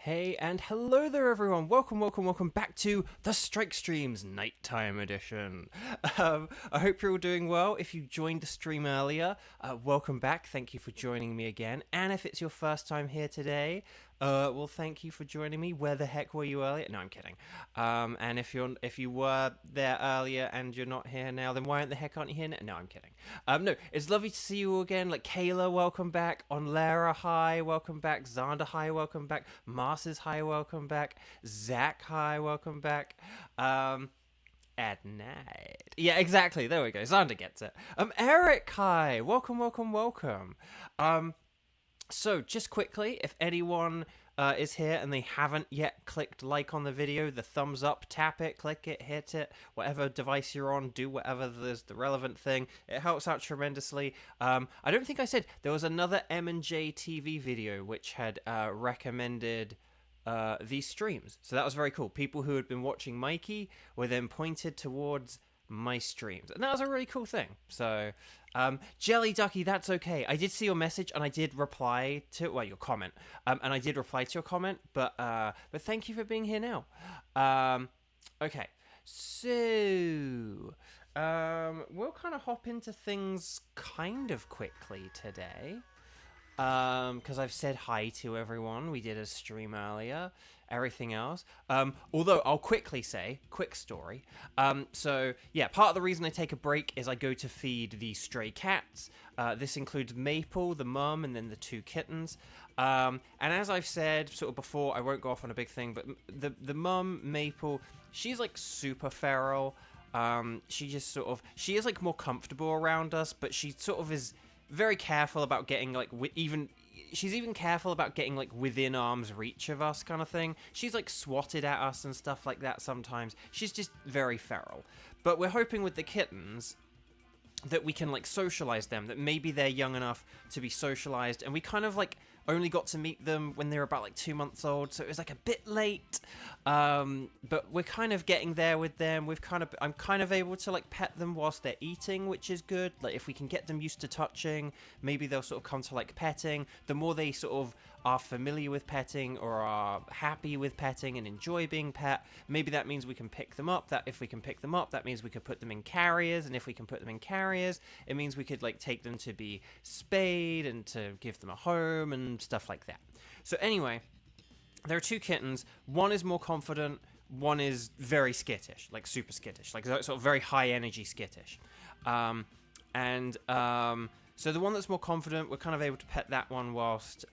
Hey and hello there everyone, welcome back to the Strike Streams Nighttime Edition. I hope you're all doing well. If you joined the stream earlier, welcome back, thank you for joining me again. And if it's your first time here today, well, thank you for joining me. Where the heck were you earlier? No, I'm kidding. And if you were there earlier and you're not here now, then why the heck aren't you here now? No, I'm kidding. No, it's lovely to see you all again. Like Kayla, welcome back. Onlara, hi, welcome back. Xander, hi, welcome back. Mars, hi, welcome back. Zach, hi, welcome back. At night. Yeah, exactly. There we go. Xander gets it. Eric, hi, welcome. So, just quickly, if anyone is here and they haven't yet clicked like on the video, the thumbs up, tap it, click it, hit it, whatever device you're on, do whatever is the relevant thing. It helps out tremendously. I don't think I said, there was another M&J TV video which had recommended these streams. So that was very cool. People who had been watching Mikey were then pointed towards my streams, and that was a really cool thing. So Jelly Ducky, that's okay. I did see your message and I did reply to your comment, and I did reply to your comment, but thank you for being here now. Okay, so we'll kind of hop into things kind of quickly today, because I've said hi to everyone. We did a stream earlier, everything else. Although I'll quickly say, quick story. So yeah, part of the reason I take a break is I go to feed the stray cats. This includes Maple, the mum, and then the two kittens. And as I've said sort of before, I won't go off on a big thing, but the mum, Maple, she's like super feral. She is like more comfortable around us, but she sort of is very careful about getting like she's even careful about getting like within arm's reach of us, kind of thing. She's like swatted at us and stuff like that sometimes. She's just very feral. But we're hoping with the kittens that we can like socialize them, that maybe they're young enough to be socialized, and we kind of like only got to meet them when they were about like 2 months old, so it was like a bit late, but we're kind of getting there with them. I'm kind of able to like pet them whilst they're eating, which is good. Like if we can get them used to touching, maybe they'll sort of come to like petting. The more they sort of are familiar with petting or are happy with petting and enjoy being pet, maybe that means we can pick them up. That if we can pick them up, that means we could put them in carriers, and if we can put them in carriers, it means we could like take them to be spayed and to give them a home and stuff like that. So anyway, there are two kittens. One is more confident, one is very skittish, like super skittish, like sort of very high energy skittish. So the one that's more confident, we're kind of able to pet that one whilst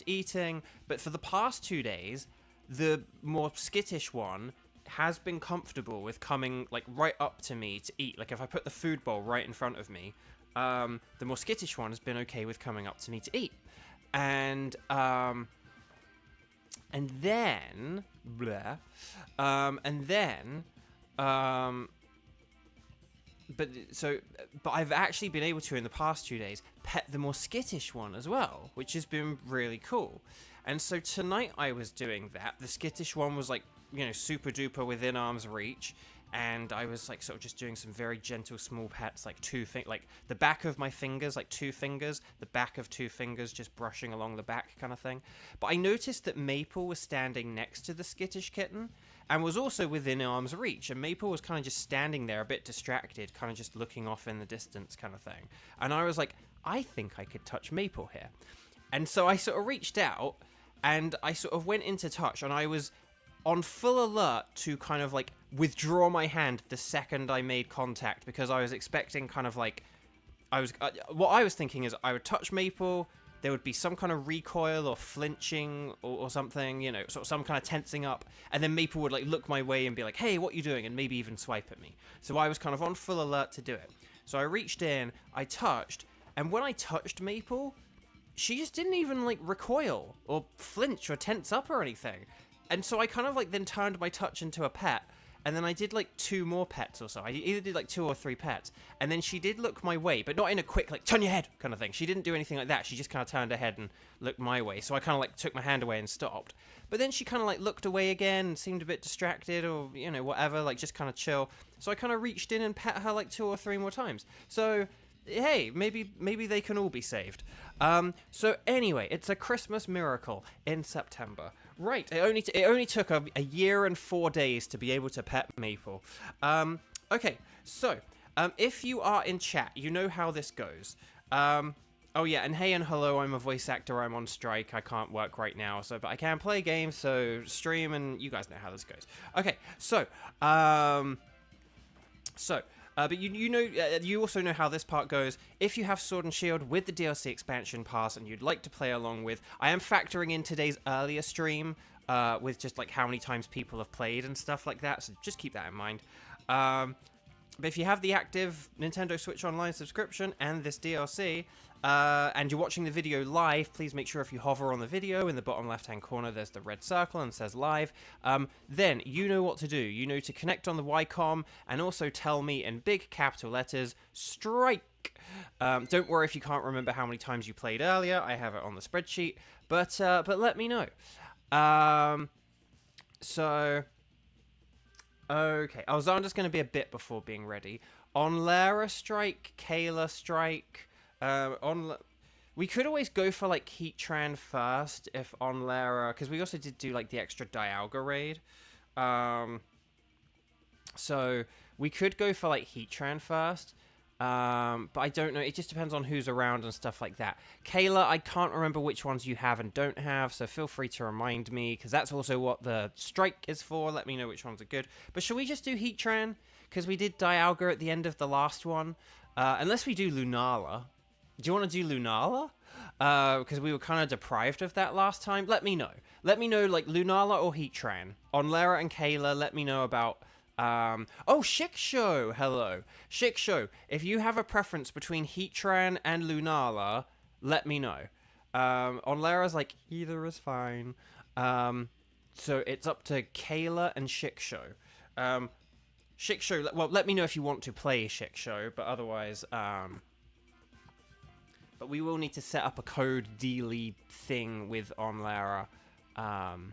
eating. But for the past 2 days, the more skittish one has been comfortable with coming like right up to me to eat. Like if I put the food bowl right in front of me, the more skittish one has been okay with coming up to me to eat. And then but I've actually been able to, in the past 2 days, pet the more skittish one as well, which has been really cool. And so tonight I was doing that. The skittish one was like, you know, super duper within arm's reach, and I was like sort of just doing some very gentle small pets, like like the back of my fingers, like 2 fingers, the back of 2 fingers just brushing along the back kind of thing. But I noticed that Maple was standing next to the skittish kitten and was also within arm's reach, and Maple was kind of just standing there a bit distracted, kind of just looking off in the distance kind of thing. And I was like, I think I could touch Maple here. And so I sort of reached out and I sort of went into touch, and I was on full alert to kind of like withdraw my hand the second I made contact, because I was expecting kind of like what I was thinking is I would touch Maple, there would be some kind of recoil or flinching or something, you know, sort of some kind of tensing up, and then Maple would like look my way and be like, hey, what are you doing? And maybe even swipe at me. So I was kind of on full alert to do it. So I reached in, I touched, and when I touched Maple, she just didn't even like recoil or flinch or tense up or anything. And so I kind of like then turned my touch into a pet, and then I did like 2 more pets or so. I either did like 2 or 3 pets, and then she did look my way, but not in a quick like turn your head kind of thing. She didn't do anything like that. She just kind of turned her head and looked my way. So I kind of like took my hand away and stopped. But then she kind of like looked away again and seemed a bit distracted, or you know, whatever, like just kind of chill. So I kind of reached in and pet her like 2 or 3 more times. So hey, maybe they can all be saved. So anyway, it's a Christmas miracle in September. Right, it only took a year and 4 days to be able to pet Maple. Okay, so if you are in chat, you know how this goes. Oh yeah, and hey and hello, I'm a voice actor, I'm on strike, I can't work right now, but I can play games, so stream, and you guys know how this goes. Okay, so, but you know, you also know how this part goes. If you have Sword and Shield with the DLC expansion pass and you'd like to play along with, I am factoring in today's earlier stream, with just like how many times people have played and stuff like that, so just keep that in mind. But if you have the active Nintendo Switch Online subscription and this DLC, and you're watching the video live, please make sure if you hover on the video, in the bottom left-hand corner, there's the red circle and it says live. Then you know what to do. You know to connect on the Ycom and also tell me in big capital letters, strike. Don't worry if you can't remember how many times you played earlier. I have it on the spreadsheet, but let me know. Okay, Alzander's going to be a bit before being ready. On Lara strike, Kayla strike. We could always go for like Heatran first if on Lara, because we also did do like the extra Dialga raid. So we could go for like Heatran first. But I don't know. It just depends on who's around and stuff like that. Kayla, I can't remember which ones you have and don't have, so feel free to remind me, because that's also what the strike is for. Let me know which ones are good. But should we just do Heatran? Because we did Dialga at the end of the last one. Unless we do Lunala. Do you want to do Lunala? Because we were kind of deprived of that last time. Let me know. Let me know, like, Lunala or Heatran. On Lara and Kayla, let me know about... Oh, Shiksho! Hello. Shiksho, if you have a preference between Heatran and Lunala, let me know. On Lara's, like, either is fine. So it's up to Kayla and Shiksho. Shiksho, well, let me know if you want to play Shiksho, but otherwise, but we will need to set up a code dealy thing with on Lara. And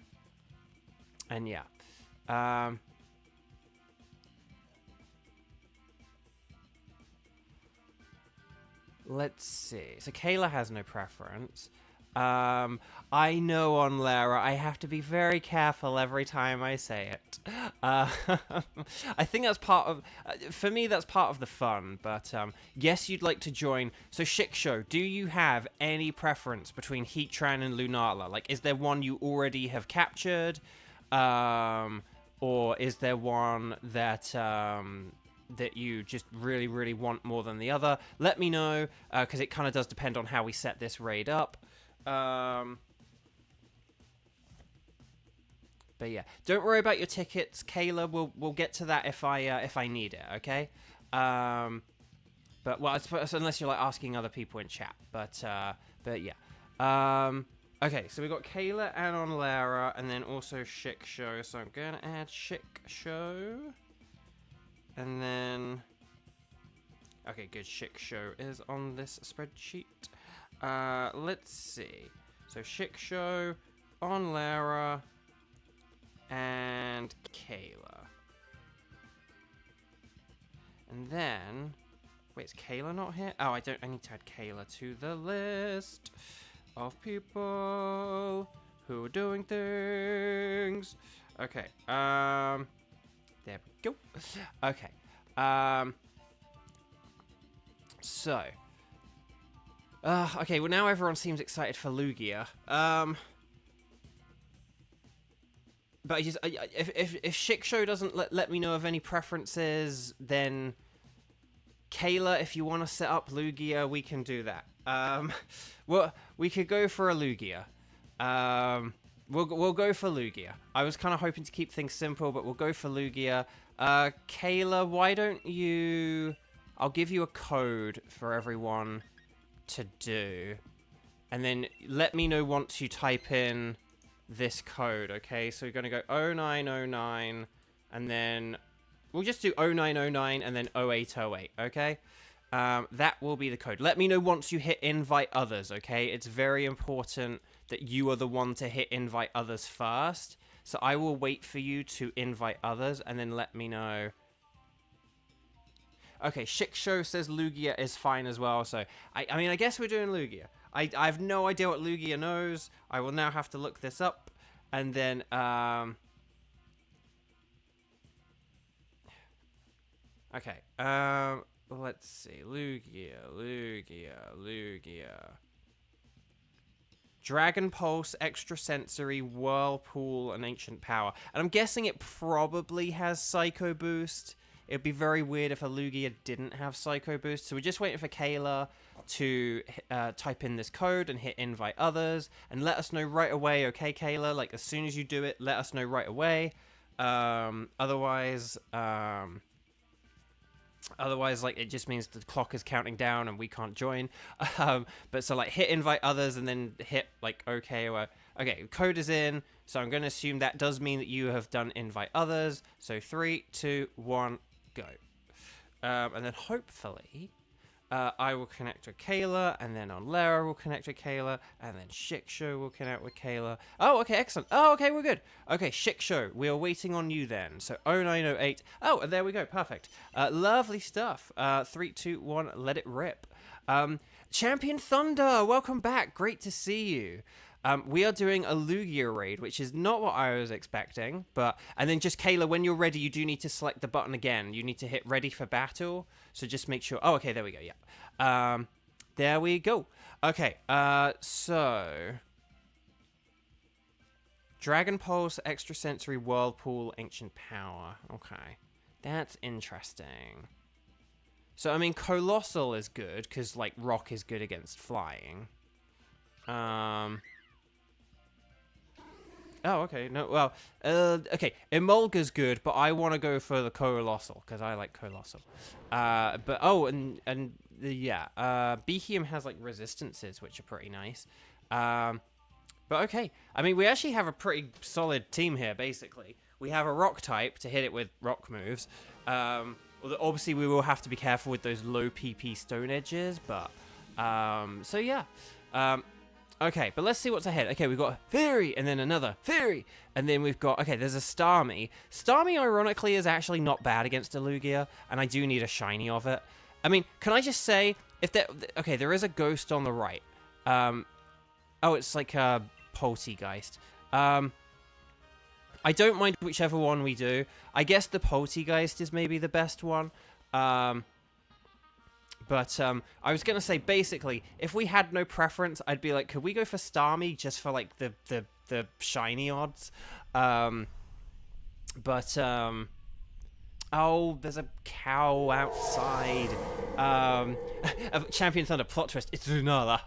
yeah. Let's see. So Kayla has no preference. I know on Lara, I have to be very careful every time I say it. I think that's part of... for me, that's part of the fun. But yes, you'd like to join. So Shiksho, do you have any preference between Heatran and Lunala? Like, is there one you already have captured? Or is there one that... that you just really, really want more than the other? Let me know, because it kind of does depend on how we set this raid up. But yeah, don't worry about your tickets, Kayla. We'll get to that if I need it, okay? But well, I suppose, unless you're like asking other people in chat. But yeah. Okay, so we got Kayla and on Lara, and then also Shiksho. So I'm gonna add Shiksho. And then... okay, good. Shiksho is on this spreadsheet. Let's see. So Shiksho, on Lara, and Kayla. And then... wait, is Kayla not here? Oh, I need to add Kayla to the list of people who are doing things. Okay, there we go. Okay. So. Okay, well now everyone seems excited for Lugia. But if Shiksho doesn't let me know of any preferences, then Kayla, if you want to set up Lugia, we can do that. Well, we could go for a Lugia. We'll go for Lugia. I was kind of hoping to keep things simple, but we'll go for Lugia. Kayla, why don't you... I'll give you a code for everyone to do. And then let me know once you type in this code, okay? So we're going to go 0909, and then... we'll just do 0909 and then 0808, okay? That will be the code. Let me know once you hit invite others, okay? It's very important that you are the one to hit invite others first. So I will wait for you to invite others and then let me know. Okay, Shiksho says Lugia is fine as well, so I mean, I guess we're doing Lugia. I have no idea what Lugia knows. I will now have to look this up, and then, okay, let's see, Lugia. Dragon Pulse, Extrasensory, Whirlpool, and Ancient Power. And I'm guessing it probably has Psycho Boost. It'd be very weird if a Lugia didn't have Psycho Boost. So we're just waiting for Kayla to type in this code and hit invite others. And let us know right away, okay, Kayla? Like, as soon as you do it, let us know right away. Otherwise, like, it just means the clock is counting down and we can't join. But so, like, hit invite others and then hit, like, okay. Okay, code is in. So I'm going to assume that does mean that you have done invite others. So 3, 2, 1, go. And then hopefully I will connect with Kayla, and then on Lara will connect with Kayla, and then Shiksho will connect with Kayla. Oh, okay, excellent. Oh, okay, we're good. Okay, Shiksho, we are waiting on you then. So 0908. Oh, there we go. Perfect. Lovely stuff. 3, 2, 1, let it rip. Champion Thunder, welcome back. Great to see you. We are doing a Lugia raid, which is not what I was expecting, and then just Kayla, when you're ready, you do need to select the button again. You need to hit ready for battle, so just make sure. Oh, okay, there we go, yeah. There we go. Okay, so Dragon Pulse, Extrasensory, Whirlpool, Ancient Power. Okay, that's interesting. So, I mean, Colossal is good, because, like, Rock is good against flying. Oh, okay. No, well, okay. Emolga's good, but I want to go for the Colossal because I like Colossal. But Beheum has like resistances, which are pretty nice. But okay. I mean, we actually have a pretty solid team here. Basically, we have a Rock type to hit it with Rock moves. Obviously, we will have to be careful with those low PP Stone Edges, but so yeah. Okay, but let's see what's ahead. Okay, we've got Fairy, and then another Fairy, and then we've got, okay, there's a Starmie. Starmie, ironically, is actually not bad against a Lugia, and I do need a shiny of it. I mean, can I just say, okay, there is a Ghost on the right. Oh, it's like a Poltegeist. I don't mind whichever one we do. I guess the Poltegeist is maybe the best one. But I was going to say, basically, if we had no preference, I'd be like, could we go for Starmie just for, like, the shiny odds? Oh, there's a cow outside. Champion Thunder, plot twist, it's Lunala.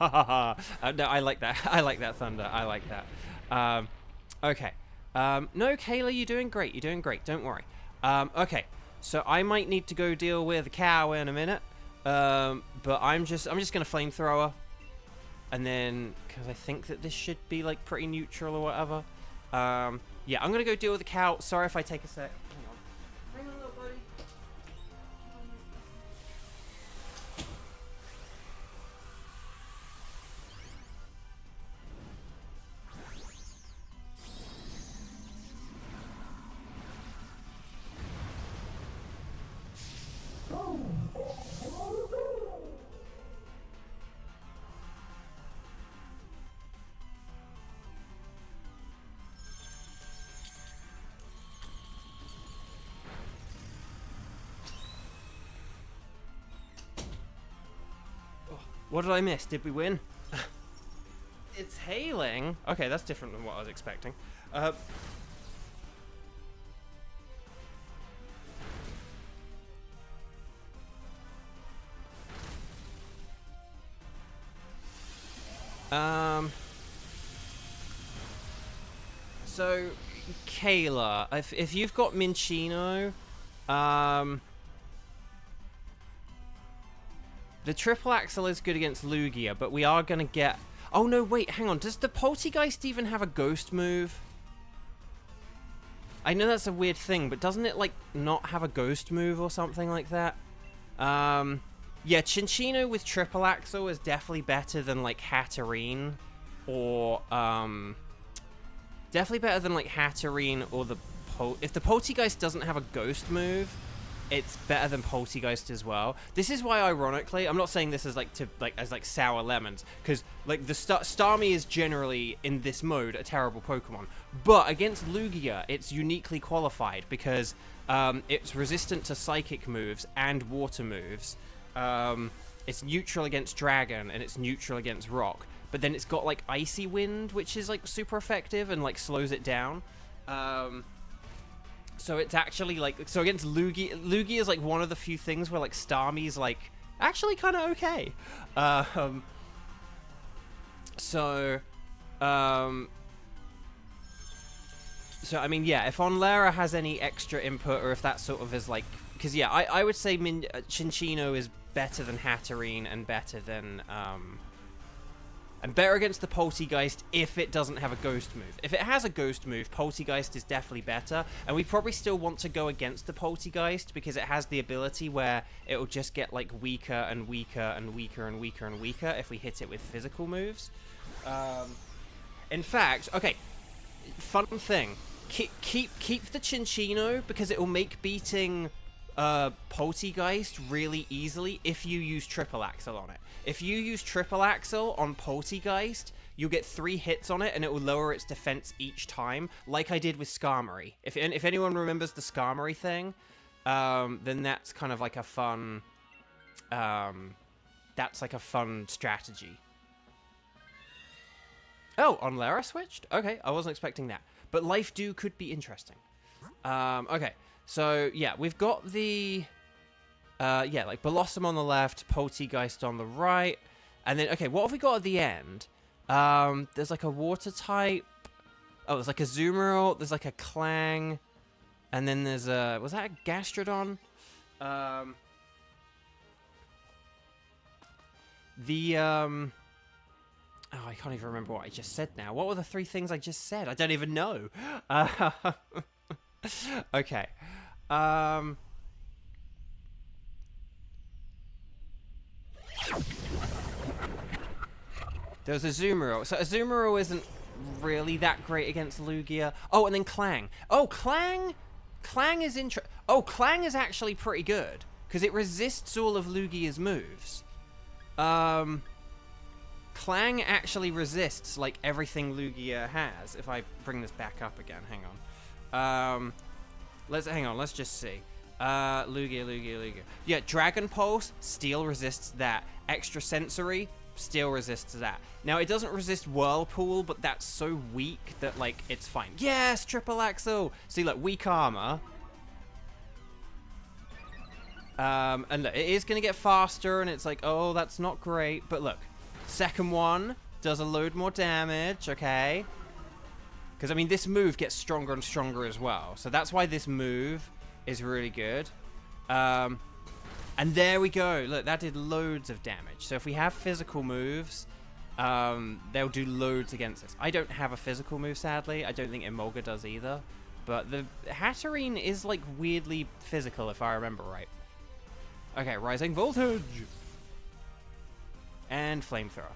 No, I like that. I like that, Thunder. I like that. Okay. No, Kayla, you're doing great. You're doing great. Don't worry. Okay. So I might need to go deal with the cow in a minute. But I'm just gonna flamethrower, and then because I think that this should be like pretty neutral or whatever. Yeah, I'm gonna go deal with the cow. Sorry if I take a sec. Hang on, little buddy. What did I miss? Did we win? It's hailing. Okay, that's different than what I was expecting. So, Kayla, if you've got Minccino, the triple axle is good against Lugia, but we are gonna get... Oh no, wait, hang on. Does the Poltegeist even have a ghost move? I know that's a weird thing, but doesn't it, like, not have a ghost move or something like that? Yeah, Cinccino with triple axle is definitely better than, like, Hatterene or, definitely better than, like, Hatterene or the... If the Poltegeist doesn't have a ghost move, it's better than Poltegeist as well. This is why, ironically, I'm not saying this as like sour lemons, because like the Starmie is generally in this mode a terrible Pokemon, but against Lugia it's uniquely qualified because it's resistant to Psychic moves and Water moves. It's neutral against Dragon and it's neutral against Rock, but then it's got like Icy Wind, which is like super effective and like slows it down. So it's actually like, so against Lugia is like one of the few things where like Starmie's like actually kind of okay. So I mean, yeah, if Onlera has any extra input, or if that sort of is like, because yeah, I would say Cinccino is better than Hatterene and better than and better against the Poltegeist if it doesn't have a Ghost move. If it has a Ghost move, Poltegeist is definitely better, and we probably still want to go against the Poltegeist because it has the ability where it will just get like weaker and weaker and weaker and weaker and weaker if we hit it with physical moves. In fact, okay, fun thing, keep the Cinccino because it will make beating Poltegeist really easily if you use Triple Axle on it. If you use Triple Axle on Poltegeist, you'll get 3 hits on it and it will lower its defense each time, like I did with Skarmory. If anyone remembers the Skarmory thing, then that's kind of like a fun strategy. Oh, Onlera switched? Okay, I wasn't expecting that. But Life Dew could be interesting. Okay, so yeah, we've got the yeah, like Blossom on the left, Poltegeist on the right, and then okay, what have we got at the end? There's like a Water type. Oh, there's like a Azumarill, there's like a Clang, and then there's a, was that a Gastrodon? Oh, I can't even remember what I just said now. What were the 3 things I just said? I don't even know. Okay. There's Azumarill. So Azumarill isn't really that great against Lugia. Oh, and then Clang. Oh, Clang is Clang is actually pretty good because it resists all of Lugia's moves. Clang actually resists like everything Lugia has. If I bring this back up again, hang on. Let's just see. Lugia. Yeah, Dragon Pulse, Steel resists that. Extrasensory, Steel resists that. Now, it doesn't resist Whirlpool, but that's so weak that, like, it's fine. Yes, Triple Axle! See, look, weak armor. And look, it is going to get faster, and it's like, oh, that's not great. But look, second one does a load more damage, okay? Because, I mean, this move gets stronger and stronger as well. So that's why this move is really good. And there we go. Look, that did loads of damage. So if we have physical moves, they'll do loads against us. I don't have a physical move, sadly. I don't think Emolga does either. But the Hatterene is, like, weirdly physical, if I remember right. Okay, Rising Voltage. And Flamethrower.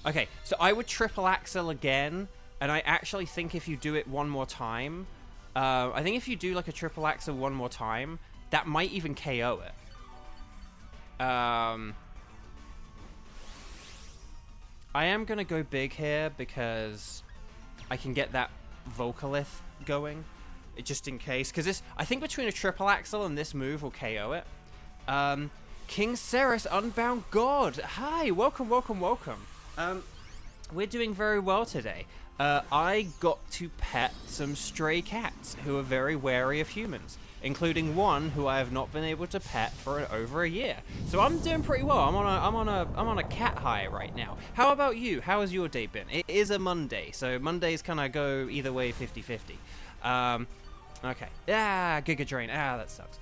Okay, so I would Triple Axle again, and I actually think if you do it one more time, I think if you do like a Triple Axle one more time, that might even KO it. I am going to go big here because I can get that Volcalith going, just in case. Because this, I think between a Triple Axle and this move will KO it. King Ceres, Unbound God. Hi, welcome. We're doing very well today. I got to pet some stray cats who are very wary of humans, including one who I have not been able to pet for over a year. So I'm doing pretty well. I'm on a cat high right now. How about you? How has your day been? It is a Monday, so Mondays kind of go either way, 50-50. Okay. Giga Drain. That sucks.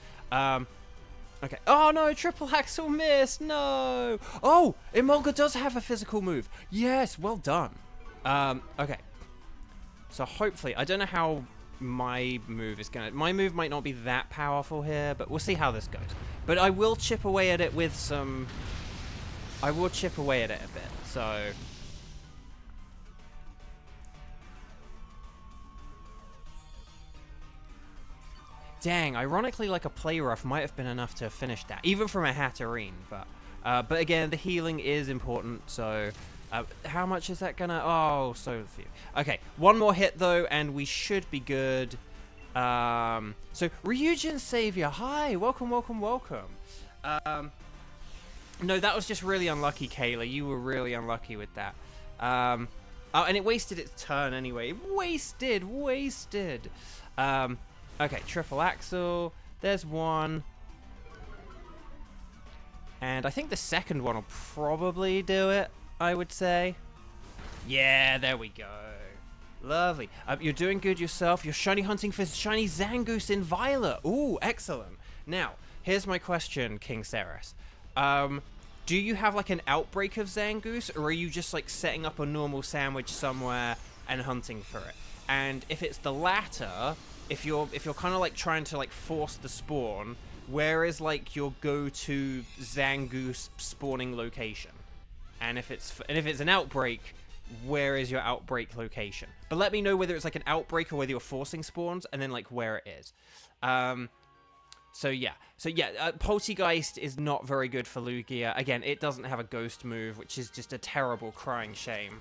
Okay. Oh no, Triple Axle miss. No. Oh, Emolga does have a physical move. Yes, well done. Okay. So hopefully, I don't know how my move is gonna. My move might not be that powerful here, but we'll see how this goes. But I will chip away at it with some. I will chip away at it a bit. So. Dang, ironically, like a play rough might have been enough to finish that, even from a Hatterene. But again, the healing is important, so how much is that gonna... Oh, so few. Okay, one more hit, though, and we should be good. So, Ryujin Savior, hi, welcome, welcome, welcome. No, that was just really unlucky, Kayla. You were really unlucky with that. Oh, and it wasted its turn anyway. Wasted. Okay, triple axle. There's one. And I think the second one will probably do it, I would say. Yeah, there we go. Lovely. You're doing good yourself. You're shiny hunting for shiny Zangoose in Violet. Ooh, excellent. Now, here's my question, King Ceres. Do you have like an outbreak of Zangoose, or are you just like setting up a normal sandwich somewhere and hunting for it? And if it's the latter, if you're kind of like trying to like force the spawn, where is like your go-to Zangoose spawning location? And if it's an outbreak, where is your outbreak location? But let me know whether it's like an outbreak or whether you're forcing spawns, and then like where it is. So yeah, Poltergeist is not very good for Lugia. Again, it doesn't have a ghost move, which is just a terrible crying shame.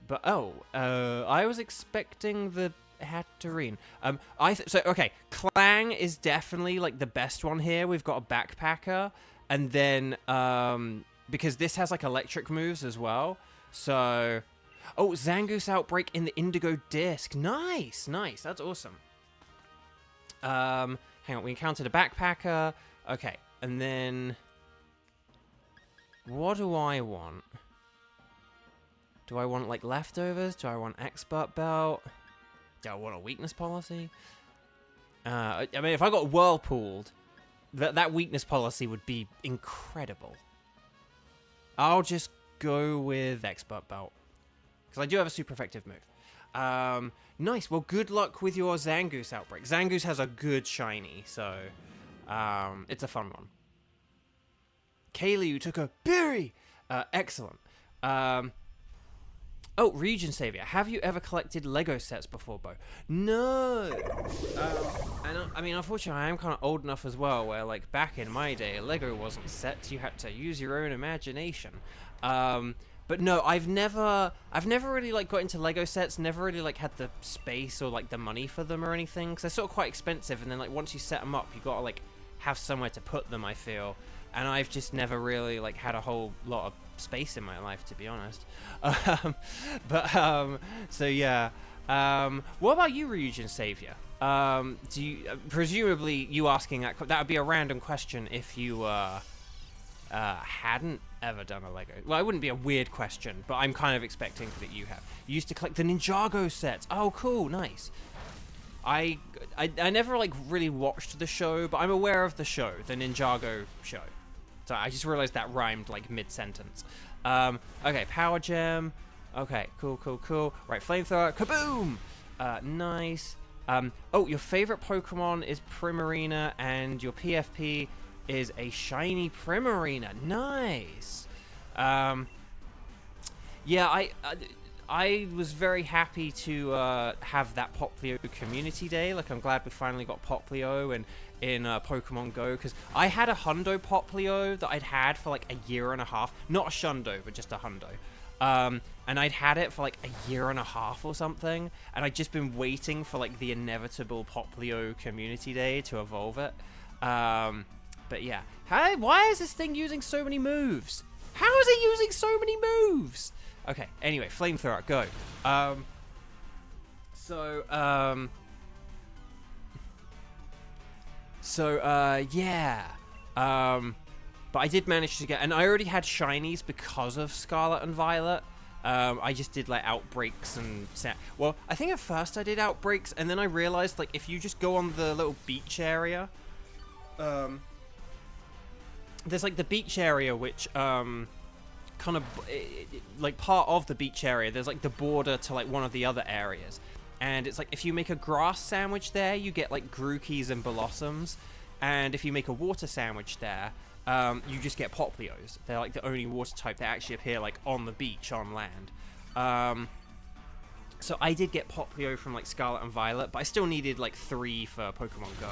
But I was expecting the Hatterene. Okay, Clang is definitely like the best one here. We've got a Backpacker, and then because this has like electric moves as well. So, Zangoose Outbreak in the Indigo Disc. Nice, that's awesome. Hang on, we encountered a Backpacker. Okay, and then what do I want? Do I want like leftovers? Do I want expert belt? Do I want a weakness policy? I mean, if I got whirlpooled, that weakness policy would be incredible. I'll just go with expert belt, because I do have a super effective move. Nice. Well, good luck with your Zangoose outbreak. Zangoose has a good shiny, so it's a fun one. Kaylee, you took a berry. Excellent. Region Savior. Have you ever collected Lego sets before, Bo? No. I mean, unfortunately, I am kind of old enough as well, where like back in my day, Lego wasn't sets. You had to use your own imagination. But no, I've never really like got into Lego sets. Never really like had the space or like the money for them or anything, because they're sort of quite expensive. And then like once you set them up, you gotta like have somewhere to put them, I feel. And I've just never really like had a whole lot of space in my life, to be honest. So yeah. What about you, Ryujin Savior? Do you presumably you asking that would be a random question if you hadn't ever done a Lego. Well, it wouldn't be a weird question, but I'm kind of expecting that you have. You used to collect the Ninjago sets. Oh, cool, nice. I never like really watched the show, but I'm aware of the show, the Ninjago show. So I just realized that rhymed like mid-sentence. Okay, Power Gem. Okay, cool. Right, Flamethrower. Kaboom! Nice. Your favorite Pokemon is Primarina, and your PFP is a shiny Primarina. Nice. Yeah, I was very happy to have that Poplio community day. Like, I'm glad we finally got Poplio and in Pokemon Go, because I had a Hundo Poplio that I'd had for like a year and a half. Not a Shundo, but just a Hundo. And I'd had it for like a year and a half or something, and I'd just been waiting for like the inevitable Poplio community day to evolve it. But yeah. Why is this thing using so many moves? How is it using so many moves? Okay, anyway, Flamethrower, go. Yeah. But I did manage to get, and I already had shinies because of Scarlet and Violet. I just did like outbreaks and well, I think at first I did outbreaks, and then I realized like if you just go on the little beach area, there's like the beach area which kind of like part of the beach area. There's like the border to like one of the other areas, and it's like if you make a grass sandwich there, you get like Grookeys and Blossoms, and if you make a water sandwich there, you just get Poplios. They're like the only water type that actually appear like on the beach on land. So I did get Poplio from like Scarlet and Violet, but I still needed like 3 for Pokemon Go.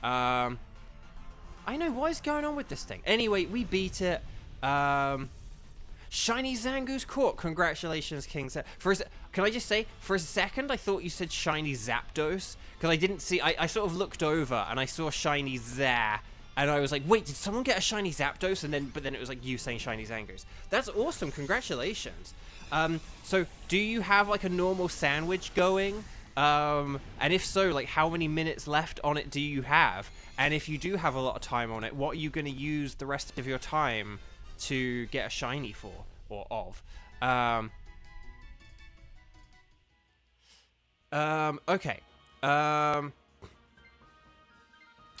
I know, what is going on with this thing? Anyway, we beat it. Shiny Zangoose caught. Congratulations, King. Can I just say, for a second, I thought you said Shiny Zapdos, because I didn't see. I sort of looked over and I saw Shiny there, and I was like, wait, did someone get a Shiny Zapdos? But then it was like you saying Shiny Zangoose. That's awesome. Congratulations. So do you have like a normal sandwich going? And if so, like how many minutes left on it do you have? And if you do have a lot of time on it, what are you going to use the rest of your time to get a shiny for, or of? Okay.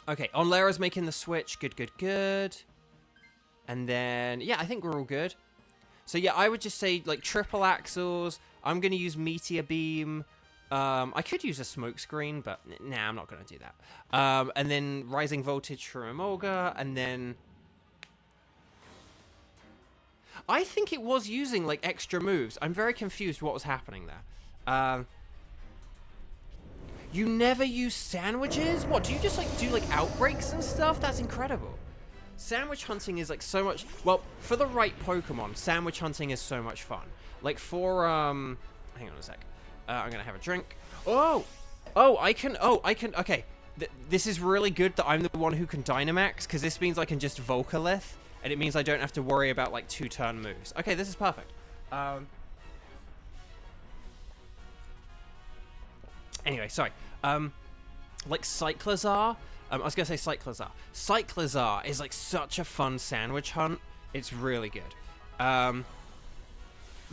Okay, Onlera's making the switch. Good. And then, yeah, I think we're all good. So yeah, I would just say, like, triple axles. I'm going to use Meteor Beam. I could use a smoke screen, but nah, I'm not going to do that. And then Rising Voltage from Emolga, and then... I think it was using, like, extra moves. I'm very confused what was happening there. You never use sandwiches? What, do you just, like, do, like, outbreaks and stuff? That's incredible. Sandwich hunting is, like, so much... Well, for the right Pokemon, sandwich hunting is so much fun. Like, for, hang on a sec. I'm gonna have a drink. I can... Okay. This is really good that I'm the one who can Dynamax, because this means I can just Volcalith, and it means I don't have to worry about, like, 2-turn moves. Okay, this is perfect. Anyway, sorry. Like, Cyclizar... I was going to say Cyclizar. Cyclizar is, like, such a fun sandwich hunt. It's really good.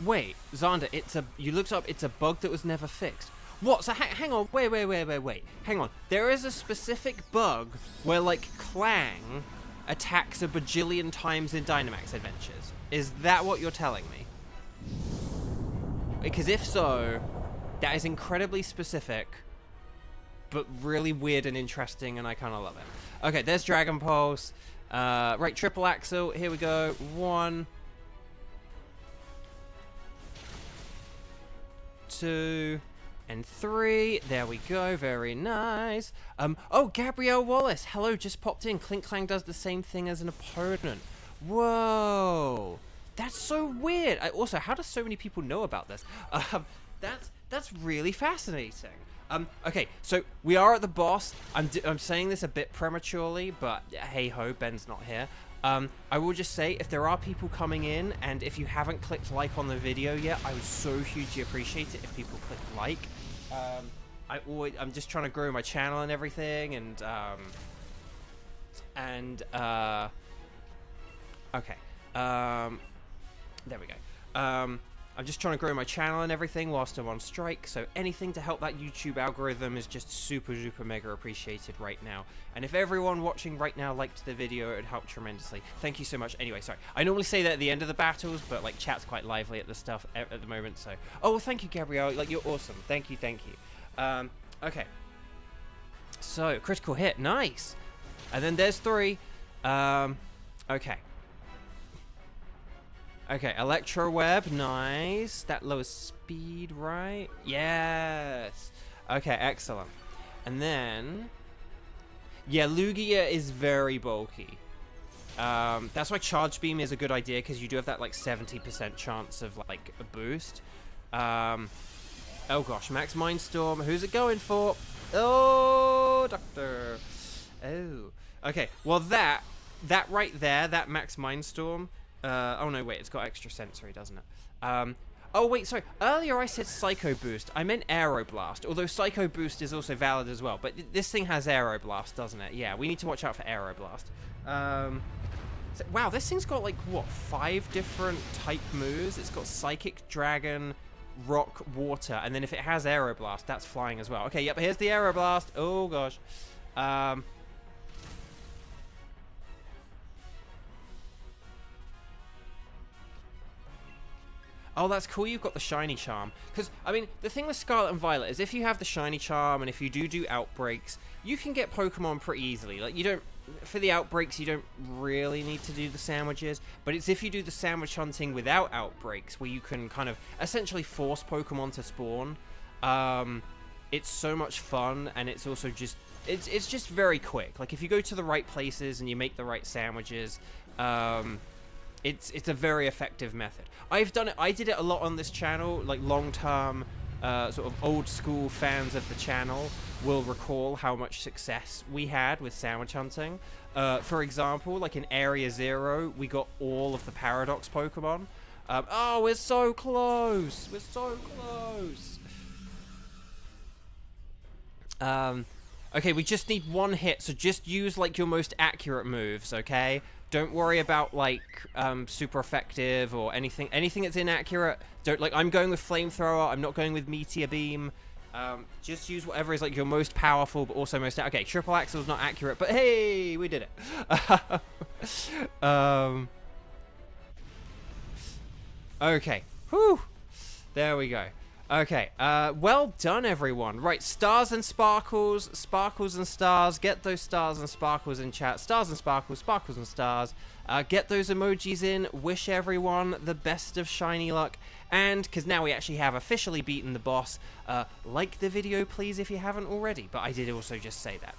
Wait, Xander, you looked up, it's a bug that was never fixed. What? So, hang on, wait. Hang on. There is a specific bug where, like, Clang attacks a bajillion times in Dynamax Adventures. Is that what you're telling me? Because if so, that is incredibly specific, but really weird and interesting, and I kind of love it. Okay, there's Dragon Pulse. Right, triple axle. Here we go. 1, 2, and 3. There we go. Very nice. Oh, Gabrielle Wallace. Hello, just popped in. Clink Clang does the same thing as an opponent. Whoa. That's so weird. Also, how do so many people know about this? That's really fascinating. Okay, so we are at the boss. I'm saying this a bit prematurely, but hey ho, Ben's not here. I will just say, if there are people coming in, and if you haven't clicked like on the video yet, I would so hugely appreciate it if people click like. I'm just trying to grow my channel and everything, okay. There we go. I'm just trying to grow my channel and everything whilst I'm on strike, so anything to help that YouTube algorithm is just super mega appreciated right now. And if everyone watching right now liked the video, it would help tremendously. Thank you so much. Anyway, sorry. I normally say that at the end of the battles, but like chat's quite lively at the moment, so... Oh, well, thank you, Gabrielle. Like, you're awesome. Thank you. Okay. So, critical hit. Nice. And then there's 3. Okay. Okay, Electro Web, nice. That lowers speed, right? Yes. Okay, excellent. And then... Yeah, Lugia is very bulky. That's why Charge Beam is a good idea, because you do have that, like, 70% chance of, like, a boost. Oh, gosh, Max Mindstorm. Who's it going for? Oh, Doctor. Oh. Okay, well, that right there, that Max Mindstorm... oh no, wait, it's got extra sensory, doesn't it? Oh wait, sorry, earlier I said Psycho Boost. I meant Aeroblast, although Psycho Boost is also valid as well, but this thing has Aeroblast, doesn't it? Yeah, we need to watch out for Aeroblast. Wow, this thing's got, like, what, 5 different type moves? It's got Psychic, Dragon, Rock, Water, and then if it has Aeroblast, that's flying as well. Okay, yep, here's the Aeroblast. Oh gosh. Oh, that's cool, you've got the Shiny Charm. Because, I mean, the thing with Scarlet and Violet is if you have the Shiny Charm and if you do outbreaks, you can get Pokemon pretty easily. Like, you don't... for the outbreaks, you don't really need to do the sandwiches, but it's if you do the sandwich hunting without outbreaks, where you can kind of essentially force Pokemon to spawn. It's so much fun, and it's also just it's just very quick. Like if you go to the right places and you make the right sandwiches, it's a very effective method. I've done it. I did it a lot on this channel. Like long-term, sort of old-school fans of the channel will recall how much success we had with sandwich hunting. For example, like in Area 0, we got all of the Paradox Pokemon. Oh, we're so close! We're so close! Okay, we just need one hit, so just use, like, your most accurate moves, okay? Don't worry about, like, super effective or anything that's inaccurate. Don't, like, I'm going with Flamethrower, I'm not going with Meteor Beam. Just use whatever is, like, your most powerful, but also most... Okay, Triple Axle's not accurate, but hey, we did it. Okay. Whew. There we go. Okay, well done, everyone. Right, stars and sparkles, sparkles and stars. Get those stars and sparkles in chat. Stars and sparkles, sparkles and stars. Get those emojis in. Wish everyone the best of shiny luck. And, because now we actually have officially beaten the boss, like the video, please, if you haven't already. But I did also just say that,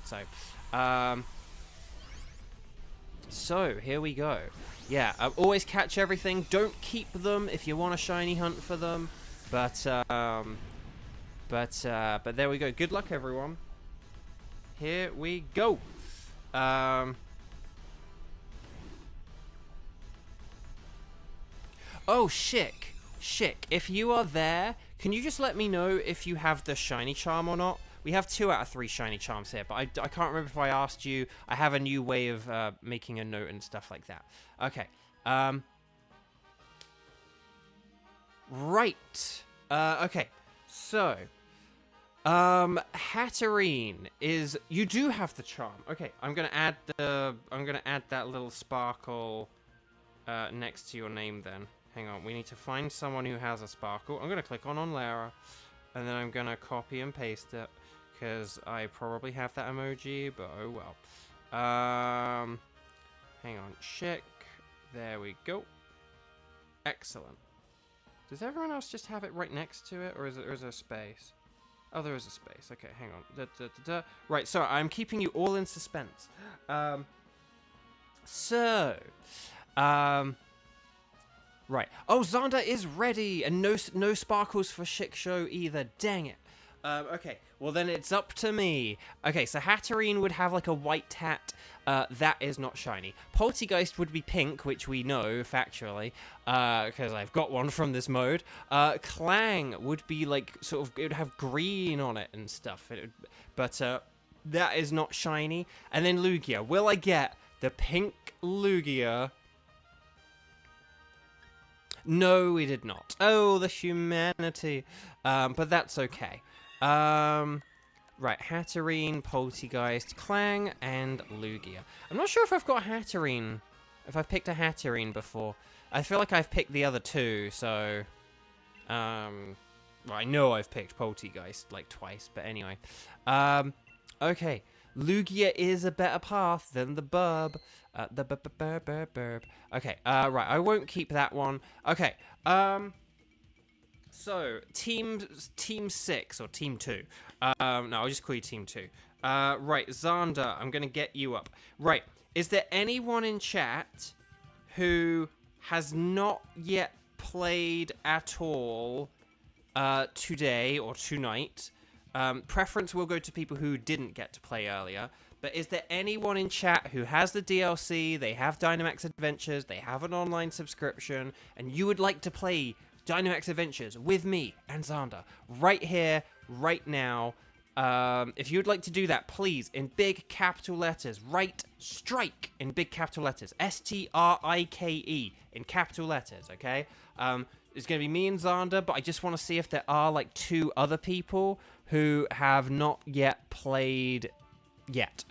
so, here we go. Yeah, always catch everything. Don't keep them if you want a shiny hunt for them. But there we go. Good luck, everyone. Here we go. Oh, Shik. Shik, if you are there, can you just let me know if you have the shiny charm or not? We have 2 out of 3 shiny charms here, but I can't remember if I asked you. I have a new way of making a note and stuff like that. Okay. Right. Okay. So, Hatterene is... You do have the charm. Okay, I'm gonna add that little sparkle next to your name then. Hang on, we need to find someone who has a sparkle. I'm gonna click on Lara, and then I'm gonna copy and paste it, because I probably have that emoji, but oh well. Hang on, Shik. There we go. Excellent. Does everyone else just have it right next to it, or is there a space? Oh, there is a space. Okay, hang on. Right, sorry, I'm keeping you all in suspense. Right. Oh, Xander is ready, and no sparkles for Shik Show either. Dang it. Okay, well then it's up to me. Okay, so Hatterene would have like a white hat. That is not shiny. Poltegeist would be pink, which we know factually, because I've got one from this mode. Clang would be like sort of, it would have green on it and stuff. But that is not shiny. And then Lugia. Will I get the pink Lugia? No, we did not. Oh, the humanity. But that's okay. Right, Hatterene, Poltegeist, Clang, and Lugia. I'm not sure if I've got Hatterene, if I've picked a Hatterene before. I feel like I've picked the other 2, so... well, I know I've picked Poltegeist, like, twice, but anyway. Okay, Lugia is a better path than the Burb. Burb. Okay, right, I won't keep that one. Okay, so, Team 6, or Team 2. No, I'll just call you Team 2. Right, Xander, I'm going to get you up. Right, is there anyone in chat who has not yet played at all today or tonight? Preference will go to people who didn't get to play earlier. But is there anyone in chat who has the DLC, they have Dynamax Adventures, they have an online subscription, and you would like to play Dynamax Adventures with me and Xander right here, right now? If you'd like to do that, please, in big capital letters, write strike in big capital letters. STRIKE in capital letters, okay? It's going to be me and Xander, but I just want to see if there are, like, 2 other people who have not yet played yet.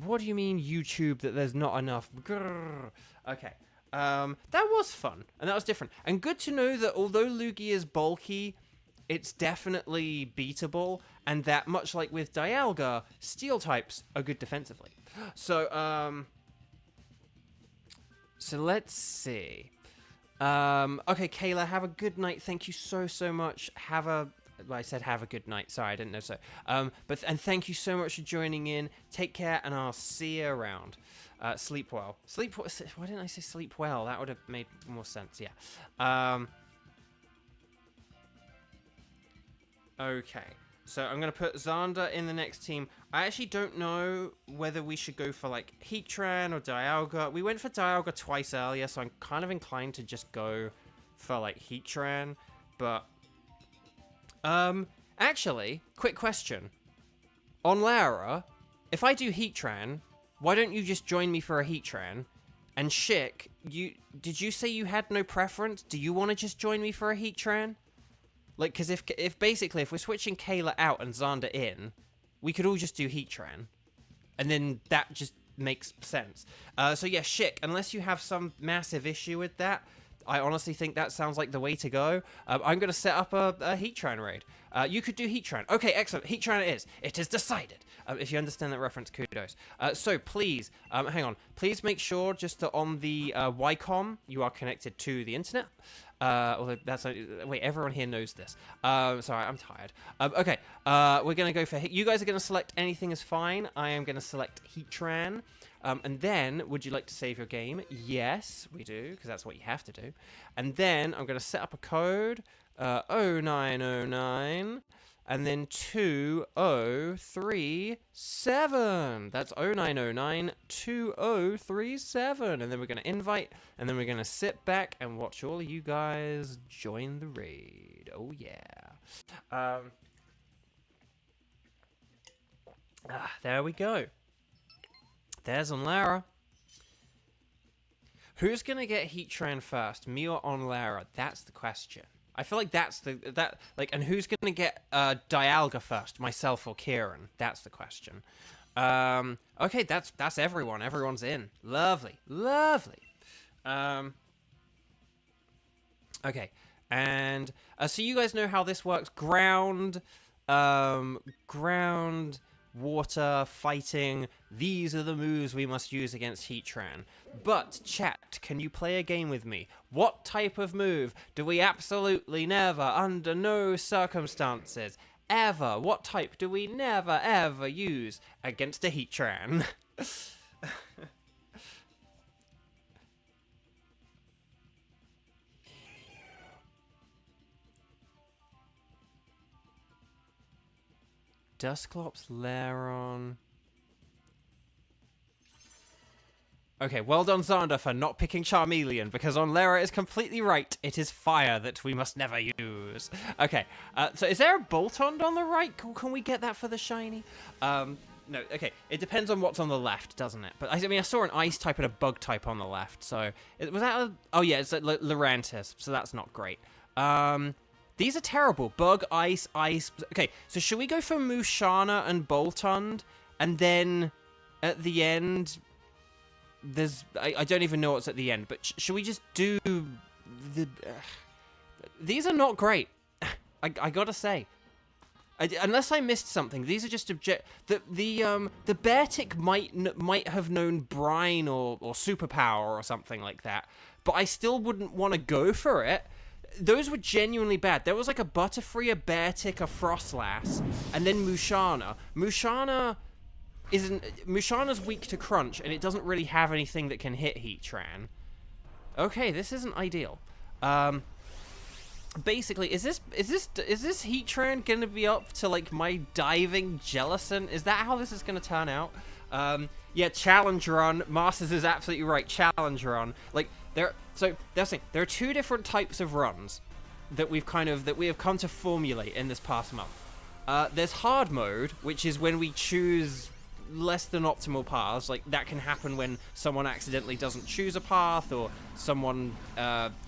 What do you mean, YouTube, that there's not enough? Grrr. Okay. That was fun, and that was different. And good to know that although Lugia is bulky, it's definitely beatable, and that much like with Dialga, steel types are good defensively. So so let's see. Okay, Kayla, have a good night. Thank you so much. Well, I said have a good night. Sorry, I didn't know so. And thank you so much for joining in. Take care, and I'll see you around. Sleep well. Why didn't I say sleep well? That would have made more sense. Yeah. Okay. So I'm going to put Xander in the next team. I actually don't know whether we should go for, like, Heatran or Dialga. We went for Dialga twice earlier, so I'm kind of inclined to just go for, like, Heatran. But, actually, quick question. On Lara, if I do Heatran, why don't you just join me for a Heatran? And Shik, did you say you had no preference? Do you want to just join me for a Heatran? Like, because if basically, if we're switching Kayla out and Xander in, we could all just do Heatran. And then that just makes sense. So yeah, Shik, unless you have some massive issue with that, I honestly think that sounds like the way to go. I'm going to set up a Heatran raid. You could do Heatran. Okay, excellent. Heatran it is. It is decided. If you understand that reference, kudos. So please, hang on. Please make sure just that on the Ycom, you are connected to the internet. Although that's wait, everyone here knows this. Sorry, I'm tired. Okay, we're gonna go for you guys are gonna select anything is fine. I am gonna select Heatran, and then would you like to save your game? Yes, we do, because that's what you have to do. And then I'm gonna set up a code 0909. And then 2037. That's 0909 2037. And then we're going to invite. And then we're going to sit back and watch all of you guys join the raid. Oh, yeah. There we go. There's Onlara. Who's going to get Heatran first? Me or Onlara? That's the question. I feel like that's and who's gonna get Dialga first, myself or Kieran? That's the question. Okay, that's everyone. Everyone's in. Lovely. Okay, and so you guys know how this works. Ground, water, fighting. These are the moves we must use against Heatran. But, chat, can you play a game with me? What type of move do we absolutely never, under no circumstances, ever, what type do we never, ever use against a Heatran? Dusclops, Laron. Okay, well done, Xander, for not picking Charmeleon, because Onlara is completely right. It is fire that we must never use. Okay, so is there a Boltund on the right? Can we get that for the shiny? No, okay, it depends on what's on the left, doesn't it? But I mean, I saw an ice type and a bug type on the left, so was that a... Oh yeah, it's Lurantis, so that's not great. These are terrible. Bug, ice. Okay, so should we go for Musharna and Boltund, and then at the end... There's... I don't even know what's at the end, but should we just do the... These are not great. I gotta say. Unless I missed something, these are just the Beartic might have known Brine or Superpower or something like that, but I still wouldn't want to go for it. Those were genuinely bad. There was like a Butterfree, a Beartic, a Frostlass, and then Musharna. Mushana's weak to Crunch, and it doesn't really have anything that can hit Heatran. Okay, this isn't ideal. Basically, is this Heatran gonna be up to like my diving Jellicent? Is that how this is gonna turn out? Yeah, Challenge Run. Masters is absolutely right. Challenge Run. Like there are two different types of runs that we have come to formulate in this past month. There's hard mode, which is when we choose less than optimal paths. Like that can happen when someone accidentally doesn't choose a path, or someone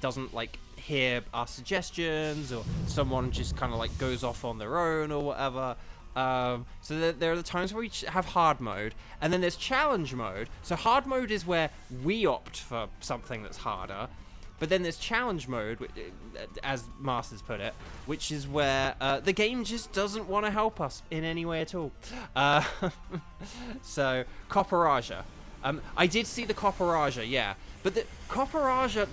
doesn't like hear our suggestions, or someone just kind of like goes off on their own or whatever. So there are the times where we have hard mode, and then there's challenge mode. So hard mode is where we opt for something that's harder. But then there's challenge mode, as Masters put it, which is where the game just doesn't want to help us in any way at all. So, Copperaja. I did see the Copperaja, yeah. But the Copperaja,